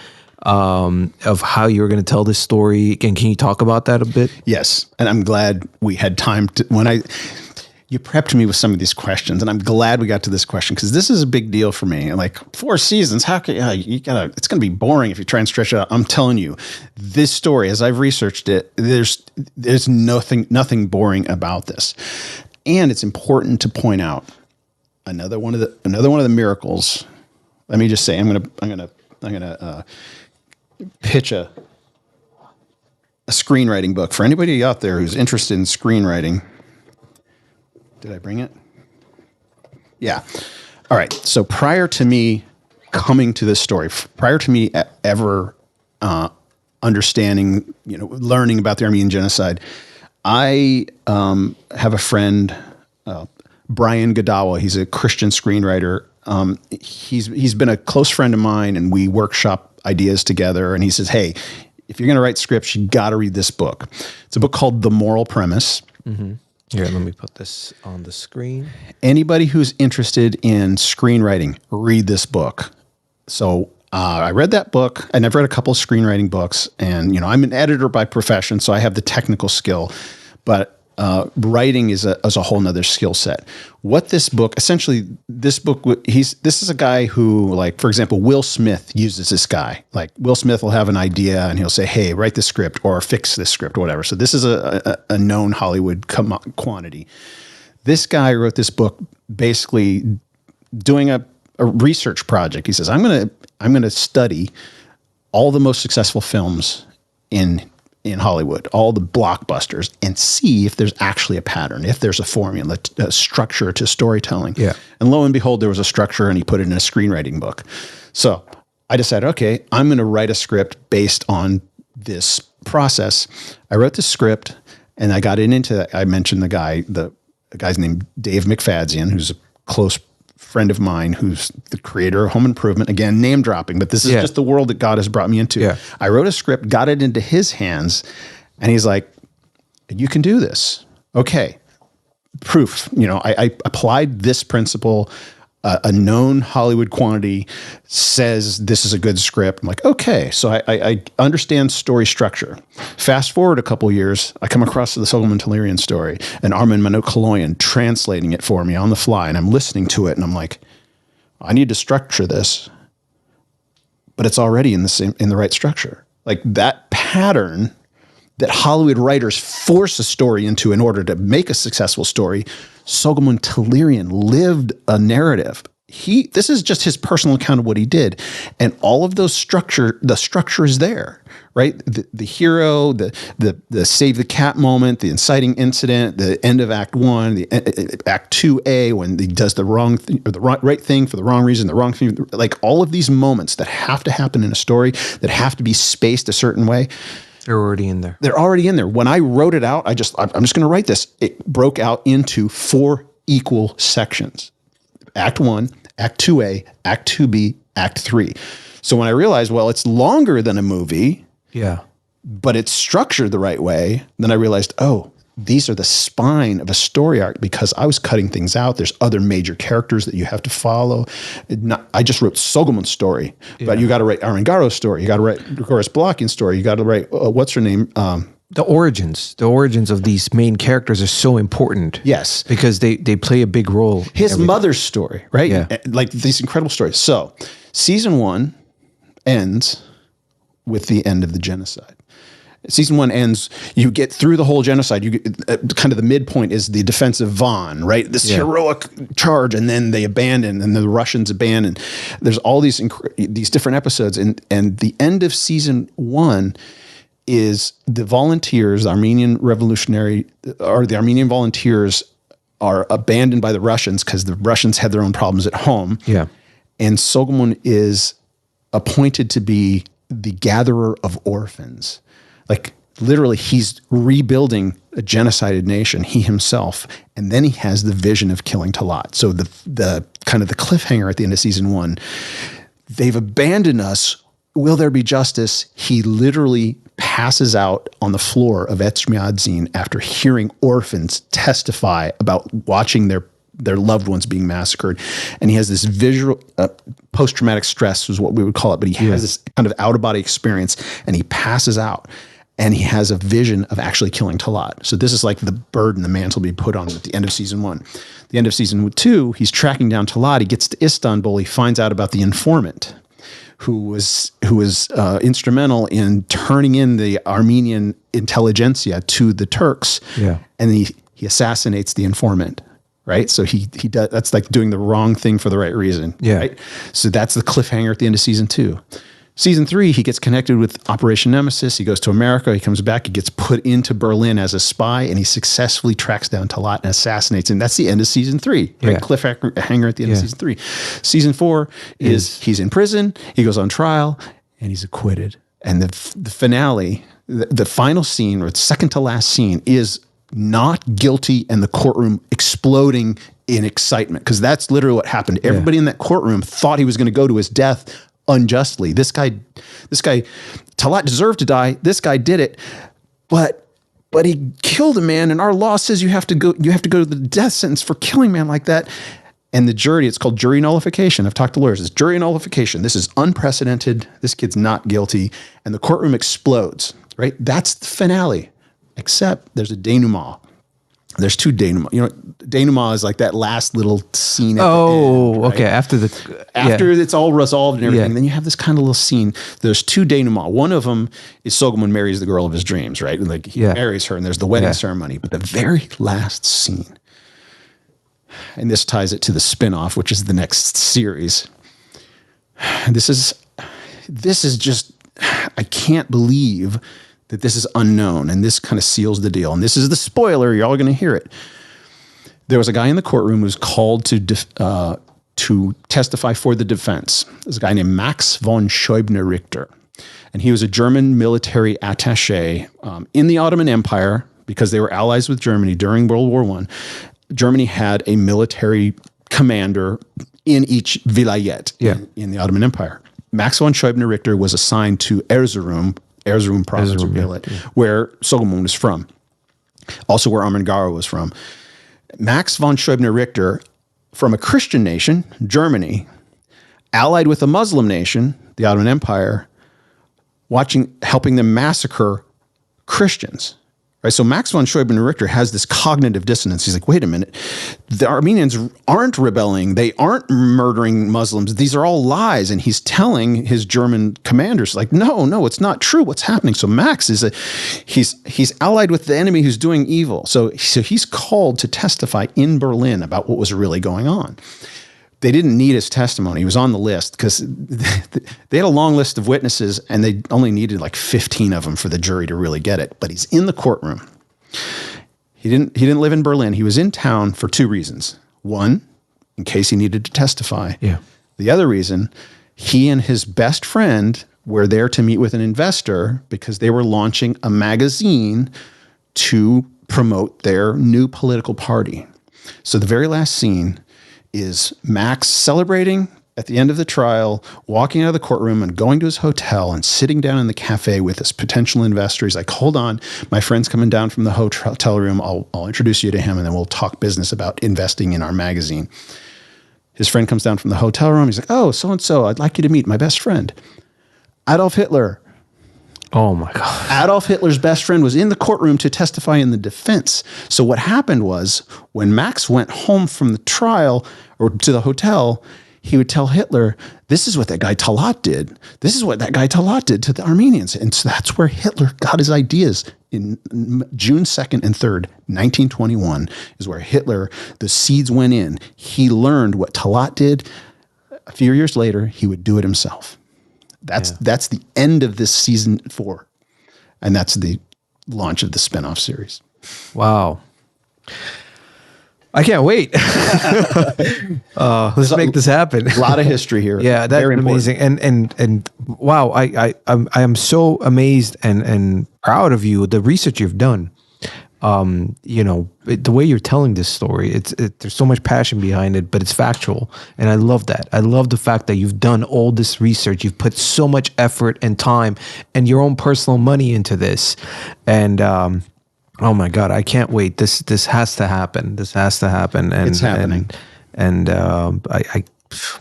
of how you're going to tell this story? And can you talk about that a bit? Yes. And I'm glad we had time you prepped me with some of these questions, and I'm glad we got to this question, because this is a big deal for me. Like, 4 seasons, how can it's going to be boring if you try and stretch it out. I'm telling you, this story, as I've researched it, there's nothing boring about this. And it's important to point out another one of the miracles. Let me just say, I'm gonna pitch a screenwriting book for anybody out there who's interested in screenwriting. Did I bring it? Yeah. All right. So prior to me coming to this story, prior to me ever understanding, learning about the Armenian genocide, I have a friend, Brian Godawa. He's a Christian screenwriter. He's been a close friend of mine, and we workshop ideas together. And he says, "Hey, if you're going to write scripts, you got to read this book." It's a book called The Moral Premise. Mm-hmm. Here, let me put this on the screen. Anybody who's interested in screenwriting, read this book. So I read that book, and I've read a couple of screenwriting books. And I'm an editor by profession, so I have the technical skill. But writing is a whole nother skill set. What this book, essentially, this is a guy who, like, for example, Will Smith uses this guy. Like, Will Smith will have an idea and he'll say, "Hey, write this script or fix this script," or whatever. So this is a known Hollywood quantity. This guy wrote this book basically doing a research project. He says, I'm gonna study all the most successful films in Hollywood, all the blockbusters, and see if there's actually a pattern, if there's a formula, a structure to storytelling. Yeah. And lo and behold, there was a structure, and he put it in a screenwriting book. So I decided, okay, I'm going to write a script based on this process. I wrote the script, and I got into that. I mentioned the guy's named Dave McFadzean, who's a close friend of mine, who's the creator of Home Improvement. Again, name dropping, but this is just the world that God has brought me into. Yeah. I wrote a script, got it into his hands, and he's like, "You can do this." Okay. Proof. I applied this principle. A known Hollywood quantity says this is a good script. I'm like, okay. So I understand story structure. Fast forward a couple years, I come across the Soghomon Tehlirian story and Armen Manukaloyan translating it for me on the fly. And I'm listening to it and I'm like, I need to structure this, but it's already in the right structure. Like, that pattern that Hollywood writers force a story into in order to make a successful story, Soghomon Tehlirian lived a narrative this is just his personal account of what he did, and all of the structure is there, right? The hero, the save the cat moment, the inciting incident, the end of Act 1, the Act 2A when he does the wrong thing or the right thing for the wrong reason, the wrong thing, like all of these moments that have to happen in a story that have to be spaced a certain way. They're already in there. They're already in there. When I wrote it out, I'm just going to write this. It broke out into 4 equal sections. Act 1, Act 2A, Act 2B, Act 3. So when I realized, well, it's longer than a movie, Yeah. but it's structured the right way, then I realized, oh, these are the spine of a story arc because I was cutting things out. There's other major characters that you have to follow. I just wrote Sogomon's story, but you got to write Armengaro's story. You got to write Goras Balakian's story. You got to write, what's her name? The origins of these main characters are so important. Yes. Because they play a big role. His mother's story, right? Yeah. Like these incredible stories. So season 1 ends with the end of the genocide. Season 1 ends, you get through the whole genocide. You get kind of the midpoint is the defense of Van, right? This heroic charge, and then they abandon, and the Russians abandon. There's all these different episodes, and the end of season 1 is the volunteers, the Armenian volunteers are abandoned by the Russians because the Russians had their own problems at home. Yeah. And Sogomon is appointed to be the gatherer of orphans. Like literally he's rebuilding a genocided nation, he himself. And then he has the vision of killing Talat. So the kind of the cliffhanger at the end of season 1, they've abandoned us. Will there be justice? He literally passes out on the floor of Etchmiadzin after hearing orphans testify about watching their loved ones being massacred. And he has this visual post-traumatic stress is what we would call it, but he has this kind of out-of-body experience and he passes out and he has a vision of actually killing Talat. So this is like the burden, the mantle be put on him at the end of season 1. The end of season 2, he's tracking down Talat. He gets to Istanbul. He finds out about the informant who was instrumental in turning in the Armenian intelligentsia to the Turks. Yeah. And he assassinates the informant. Right. So he does, that's like doing the wrong thing for the right reason. Yeah. Right. So that's the cliffhanger at the end of season 2. Season 3, he gets connected with Operation Nemesis. He goes to America. He comes back. He gets put into Berlin as a spy, and he successfully tracks down Talat and assassinates him. That's the end of season 3. Right? Yeah. Cliffhanger at the end of season 3. Season 4 is he's in prison. He goes on trial, and he's acquitted. And the finale, the final scene, or the second to last scene, is not guilty and the courtroom exploding in excitement, because that's literally what happened. Everybody in that courtroom thought he was going to go to his death unjustly. This guy, Talat deserved to die. This guy did it, but he killed a man, and our law says you have to go to the death sentence for killing a man like that. And the jury, it's called jury nullification. I've talked to lawyers. It's jury nullification. This is unprecedented. This kid's not guilty, and the courtroom explodes. Right? That's the finale. Except there's a denouement. There's 2 denouements. You know, denouement is like that last little scene. At the end, right? Okay. After it's all resolved and everything, Yeah. then you have this kind of little scene. There's 2 denouements. One of them is Sogomon marries the girl of his dreams, right? And like he marries her, and there's the wedding ceremony. But the very last scene, and this ties it to the spinoff, which is the next series. This is just, I can't believe that this is unknown, and this kind of seals the deal. And this is the spoiler. You're all going to hear it. There was a guy in the courtroom who was called to testify for the defense. There's a guy named Max von Scheubner Richter, and he was a German military attaché in the Ottoman Empire because they were allies with Germany during World War I. Germany had a military commander in each vilayet in the Ottoman Empire. Max von Scheubner Richter was assigned to Erzurum province, where Sogomon is from. Also where Armengaro was from. Max von Scheubner Richter, from a Christian nation, Germany, allied with a Muslim nation, the Ottoman Empire, helping them massacre Christians. Right? So Max von Scheubner Richter has this cognitive dissonance. He's like, wait a minute, the Armenians aren't rebelling. They aren't murdering Muslims. These are all lies. And he's telling his German commanders, like, no, it's not true. What's happening? So Max he's allied with the enemy who's doing evil. So he's called to testify in Berlin about what was really going on. they didn't need his testimony. He was on the list because they had a long list of witnesses and they only needed like 15 of them for the jury to really get it. But he's in the courtroom. He didn't live in Berlin. He was in town for two reasons. One, in case he needed to testify. Yeah. The other reason, he and his best friend were there to meet with an investor because they were launching a magazine to promote their new political party. So the very last scene is Max celebrating at the end of the trial, walking out of the courtroom and going to his hotel and sitting down in the cafe with his potential investor. He's like, hold on, my friend's coming down from the hotel room. I'll introduce you to him and then we'll talk business about investing in our magazine. His friend comes down from the hotel room. He's like, oh, so-and-so, I'd like you to meet my best friend, Adolf Hitler. Oh my God. Adolf Hitler's best friend was in the courtroom to testify in the defense. So what happened was when Max went home from the trial or to the hotel, he would tell Hitler, this is what that guy Talat did. This is what that guy Talat did to the Armenians. And so that's where Hitler got his ideas. In June 2nd and 3rd, 1921 is where Hitler, the seeds went in. He learned what Talat did. A few years later, he would do it himself. That's the end of this season 4. And that's the launch of the spinoff series. Wow. I can't wait. Let's make this happen. A lot of history here. Yeah, that's amazing. And wow, I am so amazed and proud of you, the research you've done. The way you're telling this story, there's so much passion behind it, but it's factual. And I love that. I love the fact that you've done all this research. You've put so much effort and time and your own personal money into this. And, oh my God, I can't wait. This has to happen. This has to happen. And it's happening. And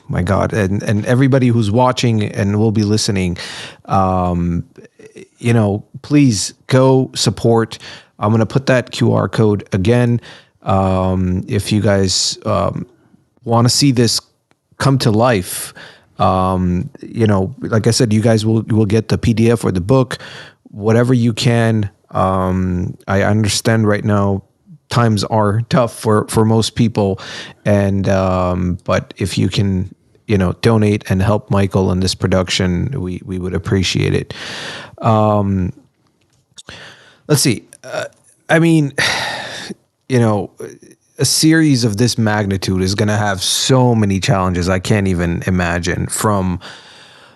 my God. And everybody who's watching and will be listening, please go support. I'm going to put that QR code again. If you guys want to see this come to life, like I said, you guys will get the PDF or the book, whatever you can. I understand right now times are tough for most people, and but if you can, donate and help Michael in this production, we would appreciate it. Let's see. A series of this magnitude is going to have so many challenges I can't even imagine. From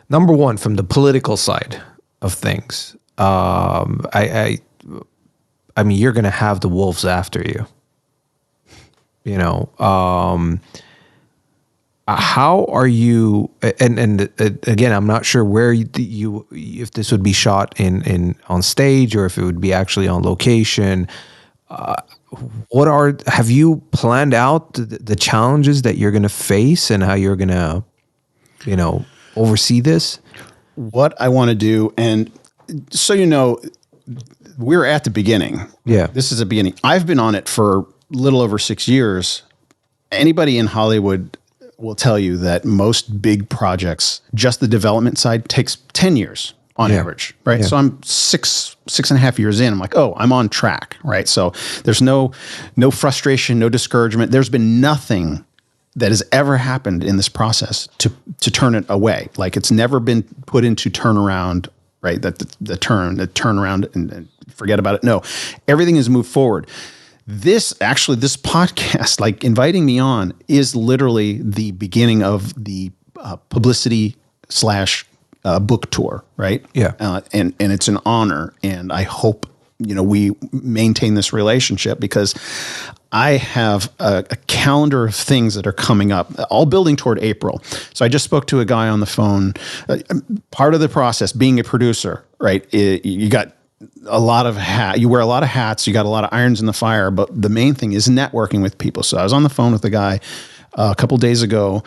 number one, from the political side of things, I mean, you're going to have the wolves after you. How are you? And again, I'm not sure where if this would be shot on stage or if it would be actually on location. Have you planned out the challenges that you're going to face and how you're going to, oversee this? What I want to do, and so we're at the beginning. Yeah, this is a beginning. I've been on it for a little over 6 years. Anybody in Hollywood will tell you that most big projects, just the development side, takes 10 years on average, right? Yeah. So I'm six and a half years in. I'm like, oh, I'm on track, right? So there's no frustration, no discouragement. There's been nothing that has ever happened in this process to turn it away. Like it's never been put into turnaround, right? That the turnaround and forget about it. No, everything has moved forward. This podcast, like inviting me on, is literally the beginning of the publicity / book tour, right? Yeah. And it's an honor, and I hope we maintain this relationship because I have a calendar of things that are coming up, all building toward April. So I just spoke to a guy on the phone. Part of the process, being a producer, right? You got a lot of you wear a lot of hats, you got a lot of irons in the fire, but the main thing is networking with people. So I was on the phone with a guy a couple days ago,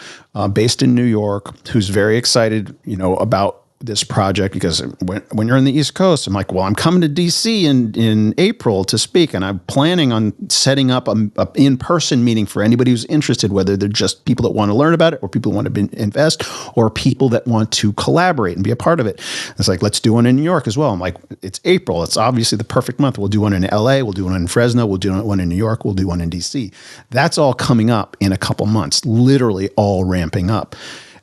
based in New York, who's very excited, about this project because when you're in the East Coast, I'm like, well, I'm coming to DC in April to speak, and I'm planning on setting up a in-person meeting for anybody who's interested, whether they're just people that want to learn about it, or people who want to invest, or people that want to collaborate and be a part of it. It's like, let's do one in New York as well. I'm like, it's April. It's obviously the perfect month. We'll do one in LA. We'll do one in Fresno. We'll do one in New York. We'll do one in DC. That's all coming up in a couple months, literally all ramping up.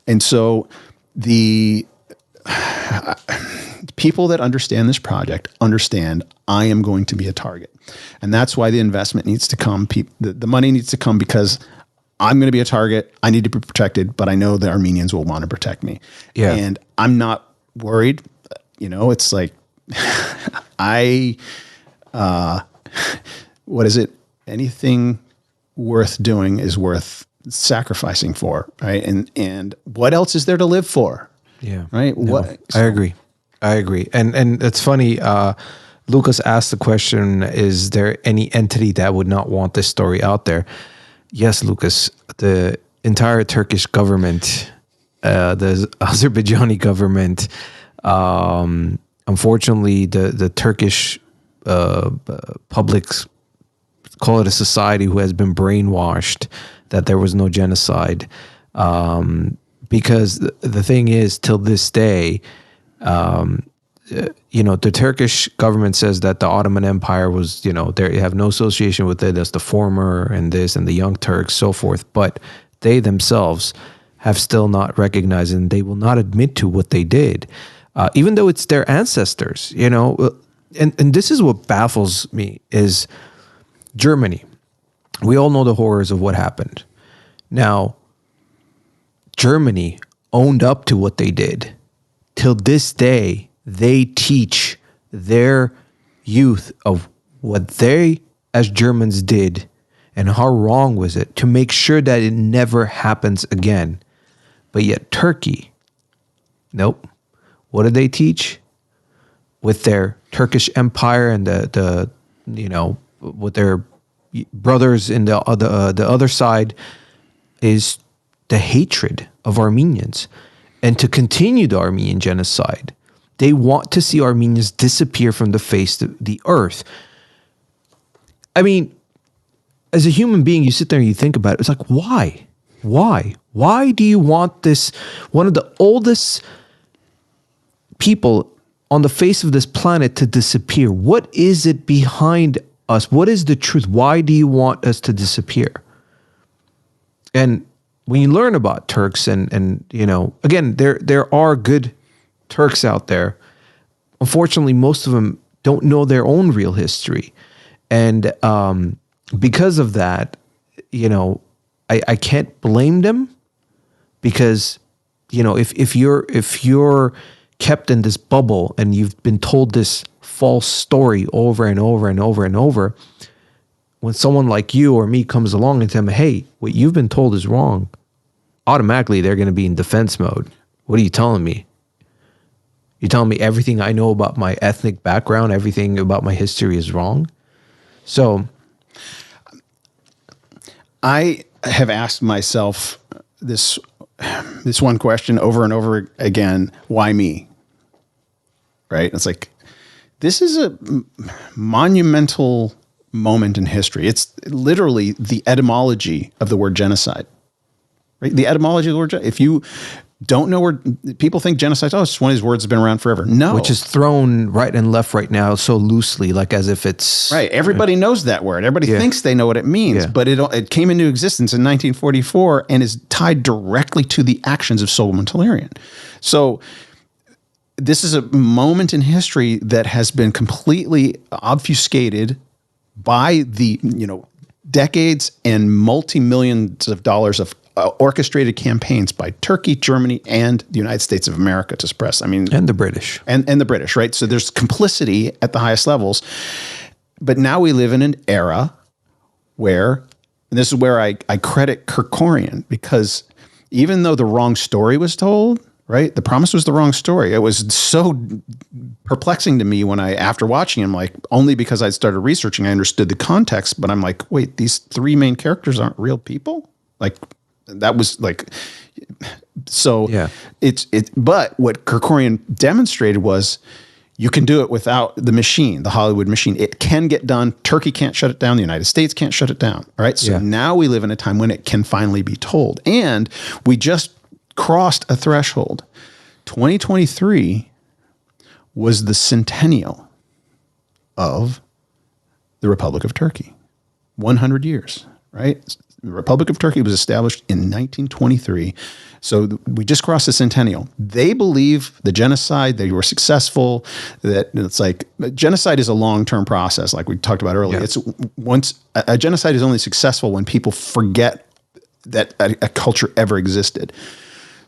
And so the people that understand this project understand I am going to be a target. And that's why the investment needs to come. The money needs to come because I'm going to be a target. I need to be protected, but I know the Armenians will want to protect me. Yeah. And I'm not worried. It's like, what is it? Anything worth doing is worth sacrificing for, right? And what else is there to live for? Yeah. Right. No, I agree. And it's funny. Lucas asked the question, is there any entity that would not want this story out there? Yes, Lucas, the entire Turkish government, the Azerbaijani government, unfortunately, the Turkish publics, call it a society who has been brainwashed that there was no genocide. Because the thing is, till this day, the Turkish government says that the Ottoman Empire was, they have no association with it as the former and this and the Young Turks, so forth. But they themselves have still not recognized, and they will not admit to what they did, even though it's their ancestors, And this is what baffles me is Germany. We all know the horrors of what happened. Now, Germany owned up to what they did. Till this day, they teach their youth of what they as Germans did and how wrong was it to make sure that it never happens again. But yet Turkey, nope. What did they teach? With their Turkish Empire and with their brothers in the other side is the hatred of Armenians, and to continue the Armenian genocide. They want to see Armenians disappear from the face of the earth. I mean, as a human being, you sit there and you think about it. It's like, why? Why do you want this, one of the oldest people on the face of this planet, to disappear? What is it behind us? What is the truth? Why do you want us to disappear? And when you learn about Turks and again, there are good Turks out there. Unfortunately, most of them don't know their own real history. And because of that, I can't blame them, because, if you're kept in this bubble and you've been told this false story over and over and over and over, when someone like you or me comes along and tell them, hey, what you've been told is wrong, automatically they're going to be in defense mode. What are you telling me? You're telling me everything I know about my ethnic background, everything about my history is wrong? So I have asked myself this one question over and over again: why me? Right? It's like, this is a monumental moment in history. It's literally the etymology of the word genocide. Right? The etymology of the word. If you don't know where people think genocide, it's just one of these words that's been around forever. No. Which is thrown right and left right now so loosely, like as if it's... Right. Everybody knows that word. Everybody thinks they know what it means, but it came into existence in 1944 and is tied directly to the actions of Solomon Tehlirian. So this is a moment in history that has been completely obfuscated by the, decades and multi-millions of dollars of orchestrated campaigns by Turkey, Germany, and the United States of America to suppress. And the British. And the British, right? So there's complicity at the highest levels. But now we live in an era where, and this is where I credit Kerkorian, because even though the wrong story was told, right? The Promise was the wrong story. It was so perplexing to me when after watching him, like, only because I started researching, I understood the context, but I'm like, wait, these three main characters aren't real people? Like, That was like, so Yeah. but what Kerkorian demonstrated was you can do it without the machine, the Hollywood machine. It can get done. Turkey can't shut it down. The United States can't shut it down. All right. So Yeah. now we live in a time when it can finally be told. And we just crossed a threshold. 2023 was the centennial of the Republic of Turkey. 100 years, right? The Republic of Turkey was established in 1923. So we just crossed the centennial. They believe the genocide, they were successful, that it's like genocide is a long-term process, like we talked about earlier. Yeah. It's once a genocide is only successful when people forget that a culture ever existed.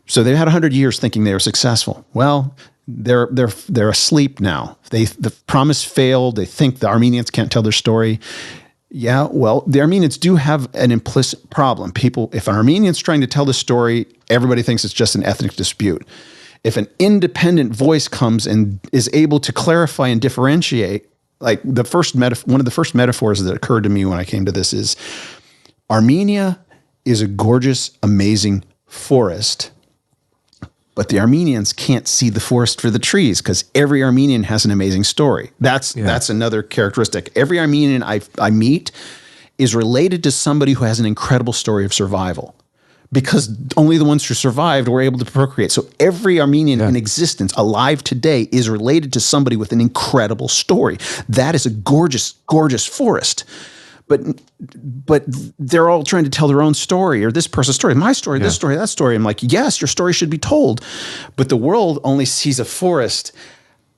So they had 100 years thinking they were successful. Well, they're asleep now. The promise failed. They think the Armenians can't tell their story. Yeah, well, the Armenians do have an implicit problem. If an Armenian's trying to tell the story, everybody thinks it's just an ethnic dispute. If an independent voice comes and is able to clarify and differentiate, like one of the first metaphors that occurred to me when I came to this is Armenia is a gorgeous, amazing forest, but the Armenians can't see the forest for the trees because every Armenian has an amazing story. That's another characteristic. Every Armenian I meet is related to somebody who has an incredible story of survival because only the ones who survived were able to procreate. So every Armenian in existence alive today is related to somebody with an incredible story. That is a gorgeous, gorgeous forest. But they're all trying to tell their own story or this person's story, my story, this story, that story. I'm like, yes, your story should be told. But the world only sees a forest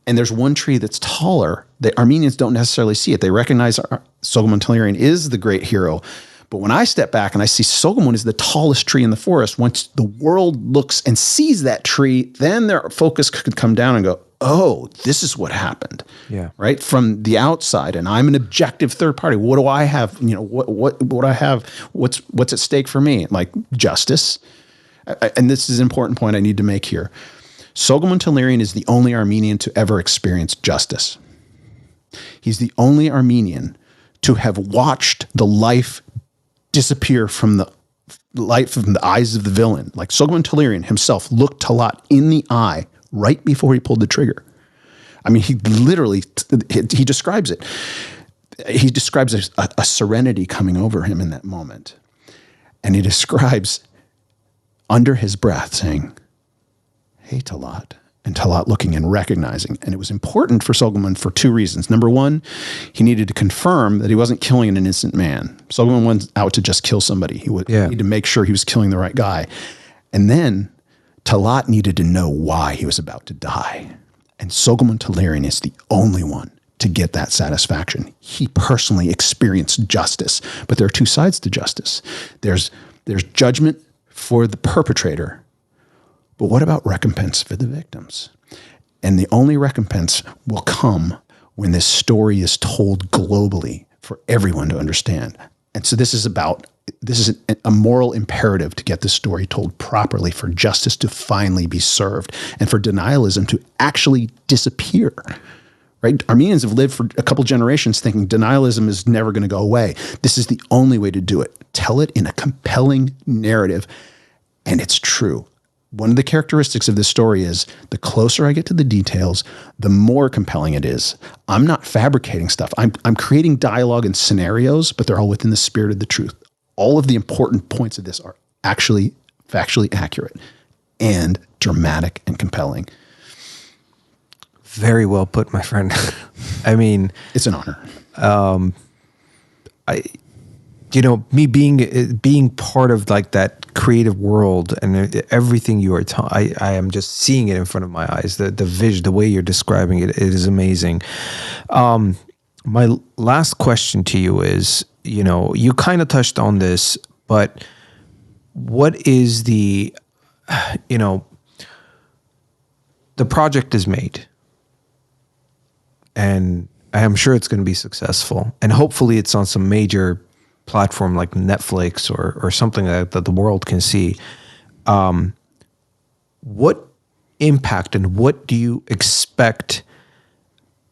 and there's one tree that's taller. The Armenians don't necessarily see it. They recognize Soghomon Tehlirian is the great hero. But when I step back and I see Soghomon is the tallest tree in the forest, once the world looks and sees that tree, then their focus could come down and go, oh, this is what happened. Yeah. Right. From the outside. And I'm an objective third party. What do I have? What do I have? What's at stake for me? Like justice. And this is an important point I need to make here. Soghomon Tehlirian is the only Armenian to ever experience justice. He's the only Armenian to have watched the life disappear from the eyes of the villain. Like Soghomon Tehlirian himself looked Talat in the eye right before he pulled the trigger. I mean, he literally, he describes it. He describes a serenity coming over him in that moment. And he describes under his breath saying, hey, Talat. And Talat looking and recognizing. And it was important for Soghomon for two reasons. Number one, he needed to confirm that he wasn't killing an innocent man. Soghomon wasn't out to just kill somebody. He would need to make sure he was killing the right guy. And then Talat needed to know why he was about to die. And Soghomon Tehlirian is the only one to get that satisfaction. He personally experienced justice. But there are two sides to justice. There's judgment for the perpetrator. But what about recompense for the victims? And the only recompense will come when this story is told globally for everyone to understand. And so this is a moral imperative to get this story told properly, for justice to finally be served and for denialism to actually disappear. Right? Armenians have lived for a couple generations thinking denialism is never going to go away. This is the only way to do it. Tell it in a compelling narrative. And it's true. One of the characteristics of this story is the closer I get to the details, the more compelling it is. I'm not fabricating stuff. I'm creating dialogue and scenarios, but they're all within the spirit of the truth. All of the important points of this are actually factually accurate and dramatic and compelling. Very well put, my friend. I mean, it's an honor. Me being part of like that creative world and everything you are I am just seeing it in front of my eyes. The vision, the way you're describing it, it is amazing. My last question to you is, you kind of touched on this, but what is the project is made, and I am sure it's going to be successful, and hopefully it's on some major platform like Netflix or something that the world can see. What impact and what do you expect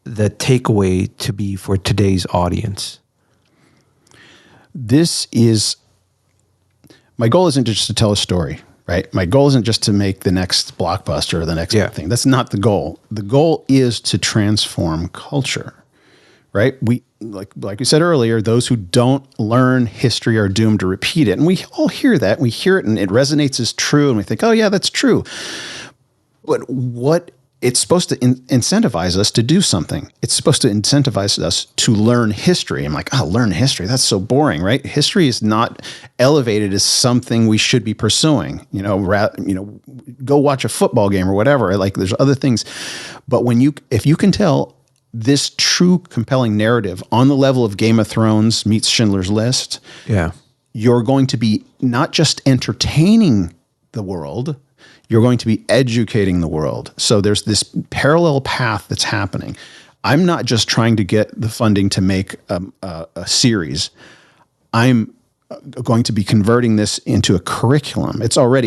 the takeaway to be for today's audience? This is my goal isn't just to tell a story, right? My goal isn't just to make the next blockbuster or the next big thing. That's not the goal. The goal is to transform culture, right? We like we said earlier, those who don't learn history are doomed to repeat it. And we all hear that. We hear it and it resonates as true. And we think, oh yeah, that's true. But what it's supposed to incentivize us to do something. It's supposed to incentivize us to learn history. I'm like, oh, learn history. That's so boring, right? History is not elevated as something we should be pursuing. Go watch a football game or whatever. Like there's other things. But if you can tell this true compelling narrative on the level of Game of Thrones meets Schindler's List, you're going to be not just entertaining the world, you're going to be educating the world. So there's this parallel path that's happening. I'm not just trying to get the funding to make a series. I'm going to be converting this into a curriculum.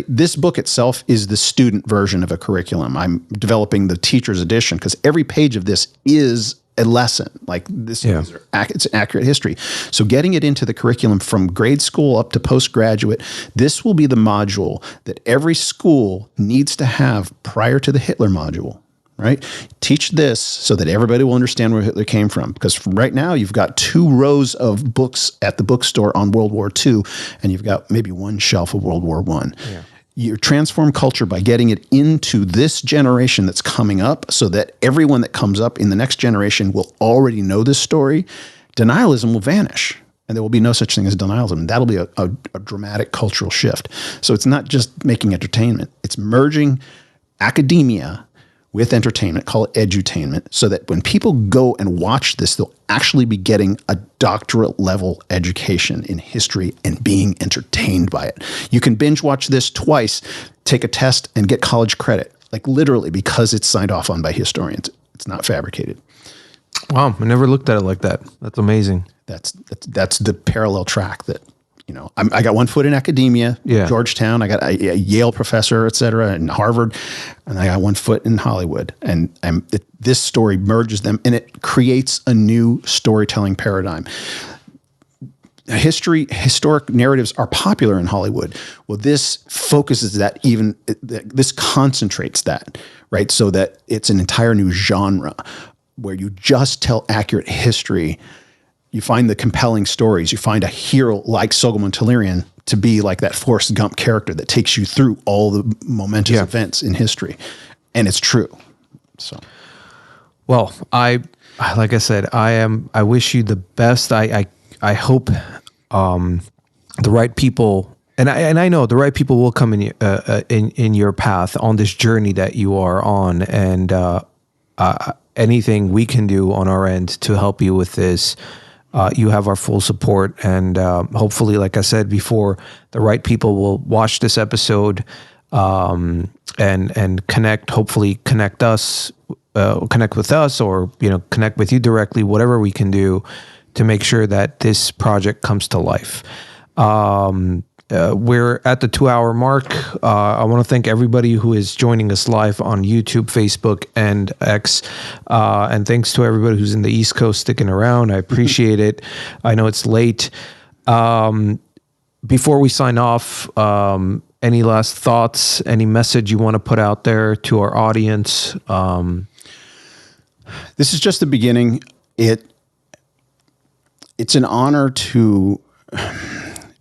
This book itself is the student version of a curriculum. I'm developing the teacher's edition because every page of this is a lesson. Like this, it's accurate history. So getting it into the curriculum from grade school up to postgraduate, this will be the module that every school needs to have prior to the Hitler module. Right? Teach this so that everybody will understand where Hitler came from. Because right now you've got 2 rows of books at the bookstore on World War II, and you've got maybe 1 shelf of World War I. Yeah. You transform culture by getting it into this generation that's coming up so that everyone that comes up in the next generation will already know this story. Denialism will vanish. And there will be no such thing as denialism. That'll be a dramatic cultural shift. So it's not just making entertainment. It's merging academia with entertainment, call it edutainment, so that when people go and watch this, they'll actually be getting a doctorate level education in history and being entertained by it. You can binge watch this twice, take a test, and get college credit, like literally because it's signed off on by historians. It's not fabricated. Wow, I never looked at it like that. That's amazing. That's the parallel track that, I got 1 foot in academia, Georgetown. I got a Yale professor, et cetera, and Harvard, and I got 1 foot in Hollywood. And this story merges them, and it creates a new storytelling paradigm. Historic narratives are popular in Hollywood. Well, this focuses that this concentrates that, right? So that it's an entire new genre where you just tell accurate history. You find the compelling stories. You find a hero like Soghomon Tehlirian to be like that Forrest Gump character that takes you through all the momentous events in history. And it's true. So, well, like I said, I wish you the best. I hope the right people, and I know the right people will come in your path on this journey that you are on, and anything we can do on our end to help you with this. You have our full support, and hopefully, like I said before, the right people will watch this episode and connect. Hopefully, connect with us, or connect with you directly. Whatever we can do to make sure that this project comes to life. We're at the 2-hour mark. I want to thank everybody who is joining us live on YouTube, Facebook, and X. And thanks to everybody who's in the East Coast sticking around. I appreciate it. I know it's late. Before we sign off, any last thoughts, any message you want to put out there to our audience? This is just the beginning. It's an honor to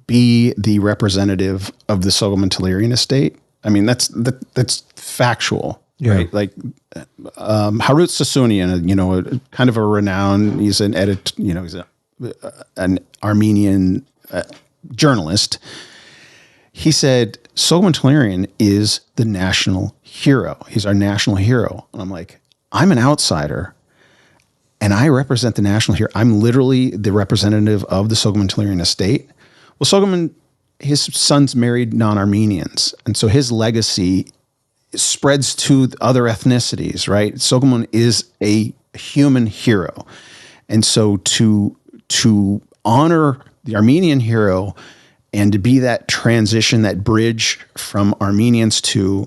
be the representative of the Soghomon Tehlirian estate. I mean, that's factual, right? Like Harut Sassounian, kind of a renowned. He's an he's an Armenian journalist. He said Soghomon Tehlirian is the national hero. He's our national hero. And I'm like, I'm an outsider, and I represent the national hero. I'm literally the representative of the Soghomon Tehlirian estate. Well, Soghomon, his sons married non-Armenians, and so his legacy spreads to other ethnicities, right? Soghomon is a human hero. And so to honor the Armenian hero and to be that transition, that bridge from Armenians to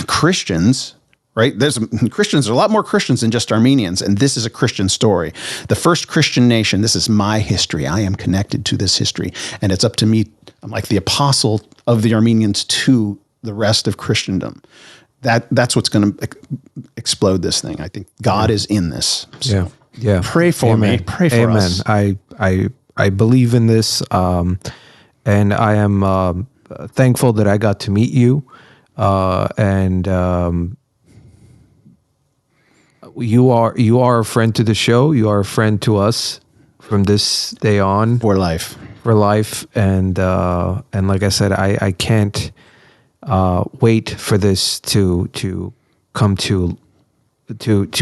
Christians, right? There's Christians, there are a lot more Christians than just Armenians, and this is a Christian story. The first Christian nation, this is my history. I am connected to this history, and it's up to me. I'm like the apostle of the Armenians to the rest of Christendom. That's what's going to explode this thing. I think God is in this. So. Yeah. Pray for me. Pray for us. I believe in this, and I am thankful that I got to meet you, and you are a friend to the show. You are a friend to us from this day on For life. and like I said, I can't wait for this to come to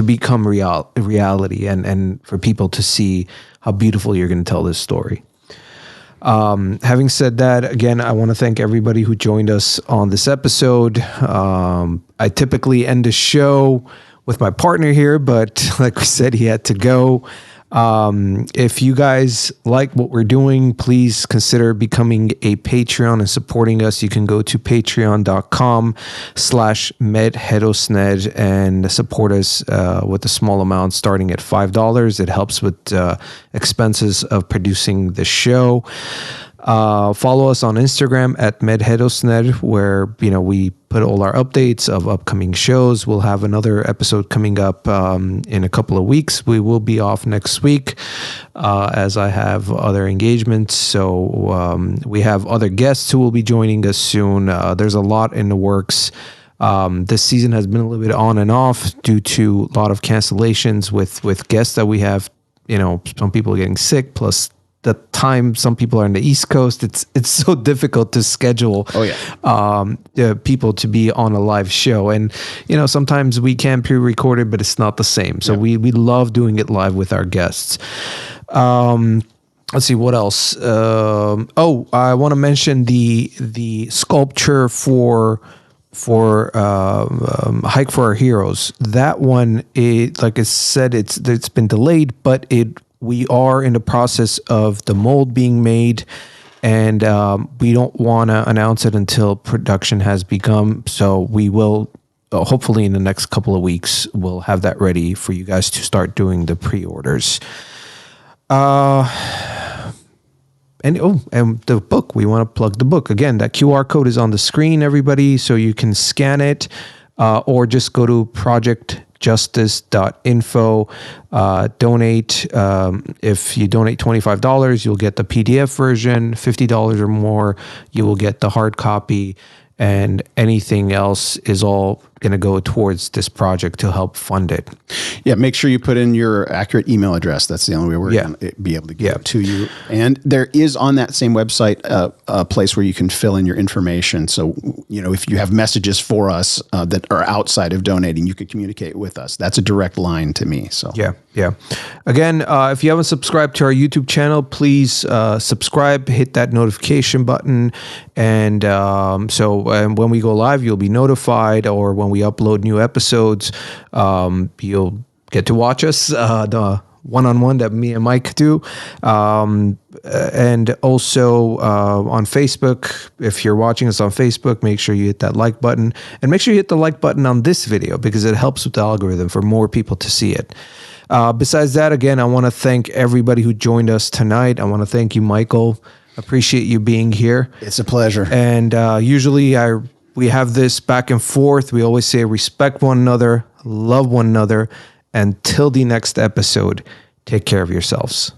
become reality and for people to see how beautiful you're going to tell this story. Having said that, again, I want to thank everybody who joined us on this episode. I typically end the show with my partner here, but like we said, he had to go. If you guys like what we're doing, please consider becoming a Patreon and supporting us. You can go to patreon.com/medhedosned and support us with a small amount starting at $5. It helps with expenses of producing the show. Follow us on Instagram at medhedosned, where we put all our updates of upcoming shows. We'll have another episode coming up in a couple of weeks. We will be off next week as I have other engagements. So we have other guests who will be joining us soon. There's a lot in the works. This season has been a little bit on and off due to a lot of cancellations with guests that we have. Some people are getting sick, plus the time some people are on the East Coast. It's so difficult to schedule people to be on a live show. And, sometimes we can pre-record it, but it's not the same. So we love doing it live with our guests. Let's see what else. I want to mention the sculpture for Hike for Our Heroes. That one, like I said, it's been delayed, but we are in the process of the mold being made, and we don't want to announce it until production has begun. So we will, hopefully in the next couple of weeks, we'll have that ready for you guys to start doing the pre-orders. And the book, we want to plug the book. Again, that QR code is on the screen, everybody, so you can scan it or just go to projectjustice.info, donate. If you donate $25, you'll get the PDF version. $50 or more, you will get the hard copy, and anything else is all going to go towards this project to help fund it. Yeah, make sure you put in your accurate email address. That's the only way we're going to be able to get it to you. And there is on that same website a place where you can fill in your information. So, if you have messages for us that are outside of donating, you can communicate with us. That's a direct line to me. So yeah. Again, if you haven't subscribed to our YouTube channel, please subscribe, hit that notification button. And so when we go live, you'll be notified, or when we upload new episodes, you'll get to watch us, the one-on-one that me and Mike do. And also on Facebook, if you're watching us on Facebook, make sure you hit that like button, and make sure you hit the like button on this video, because it helps with the algorithm for more people to see it. Besides that, again, I want to thank everybody who joined us tonight. I want to thank you, Michael. Appreciate you being here. It's a pleasure. And usually we have this back and forth. We always say respect one another, love one another. Until the next episode, take care of yourselves.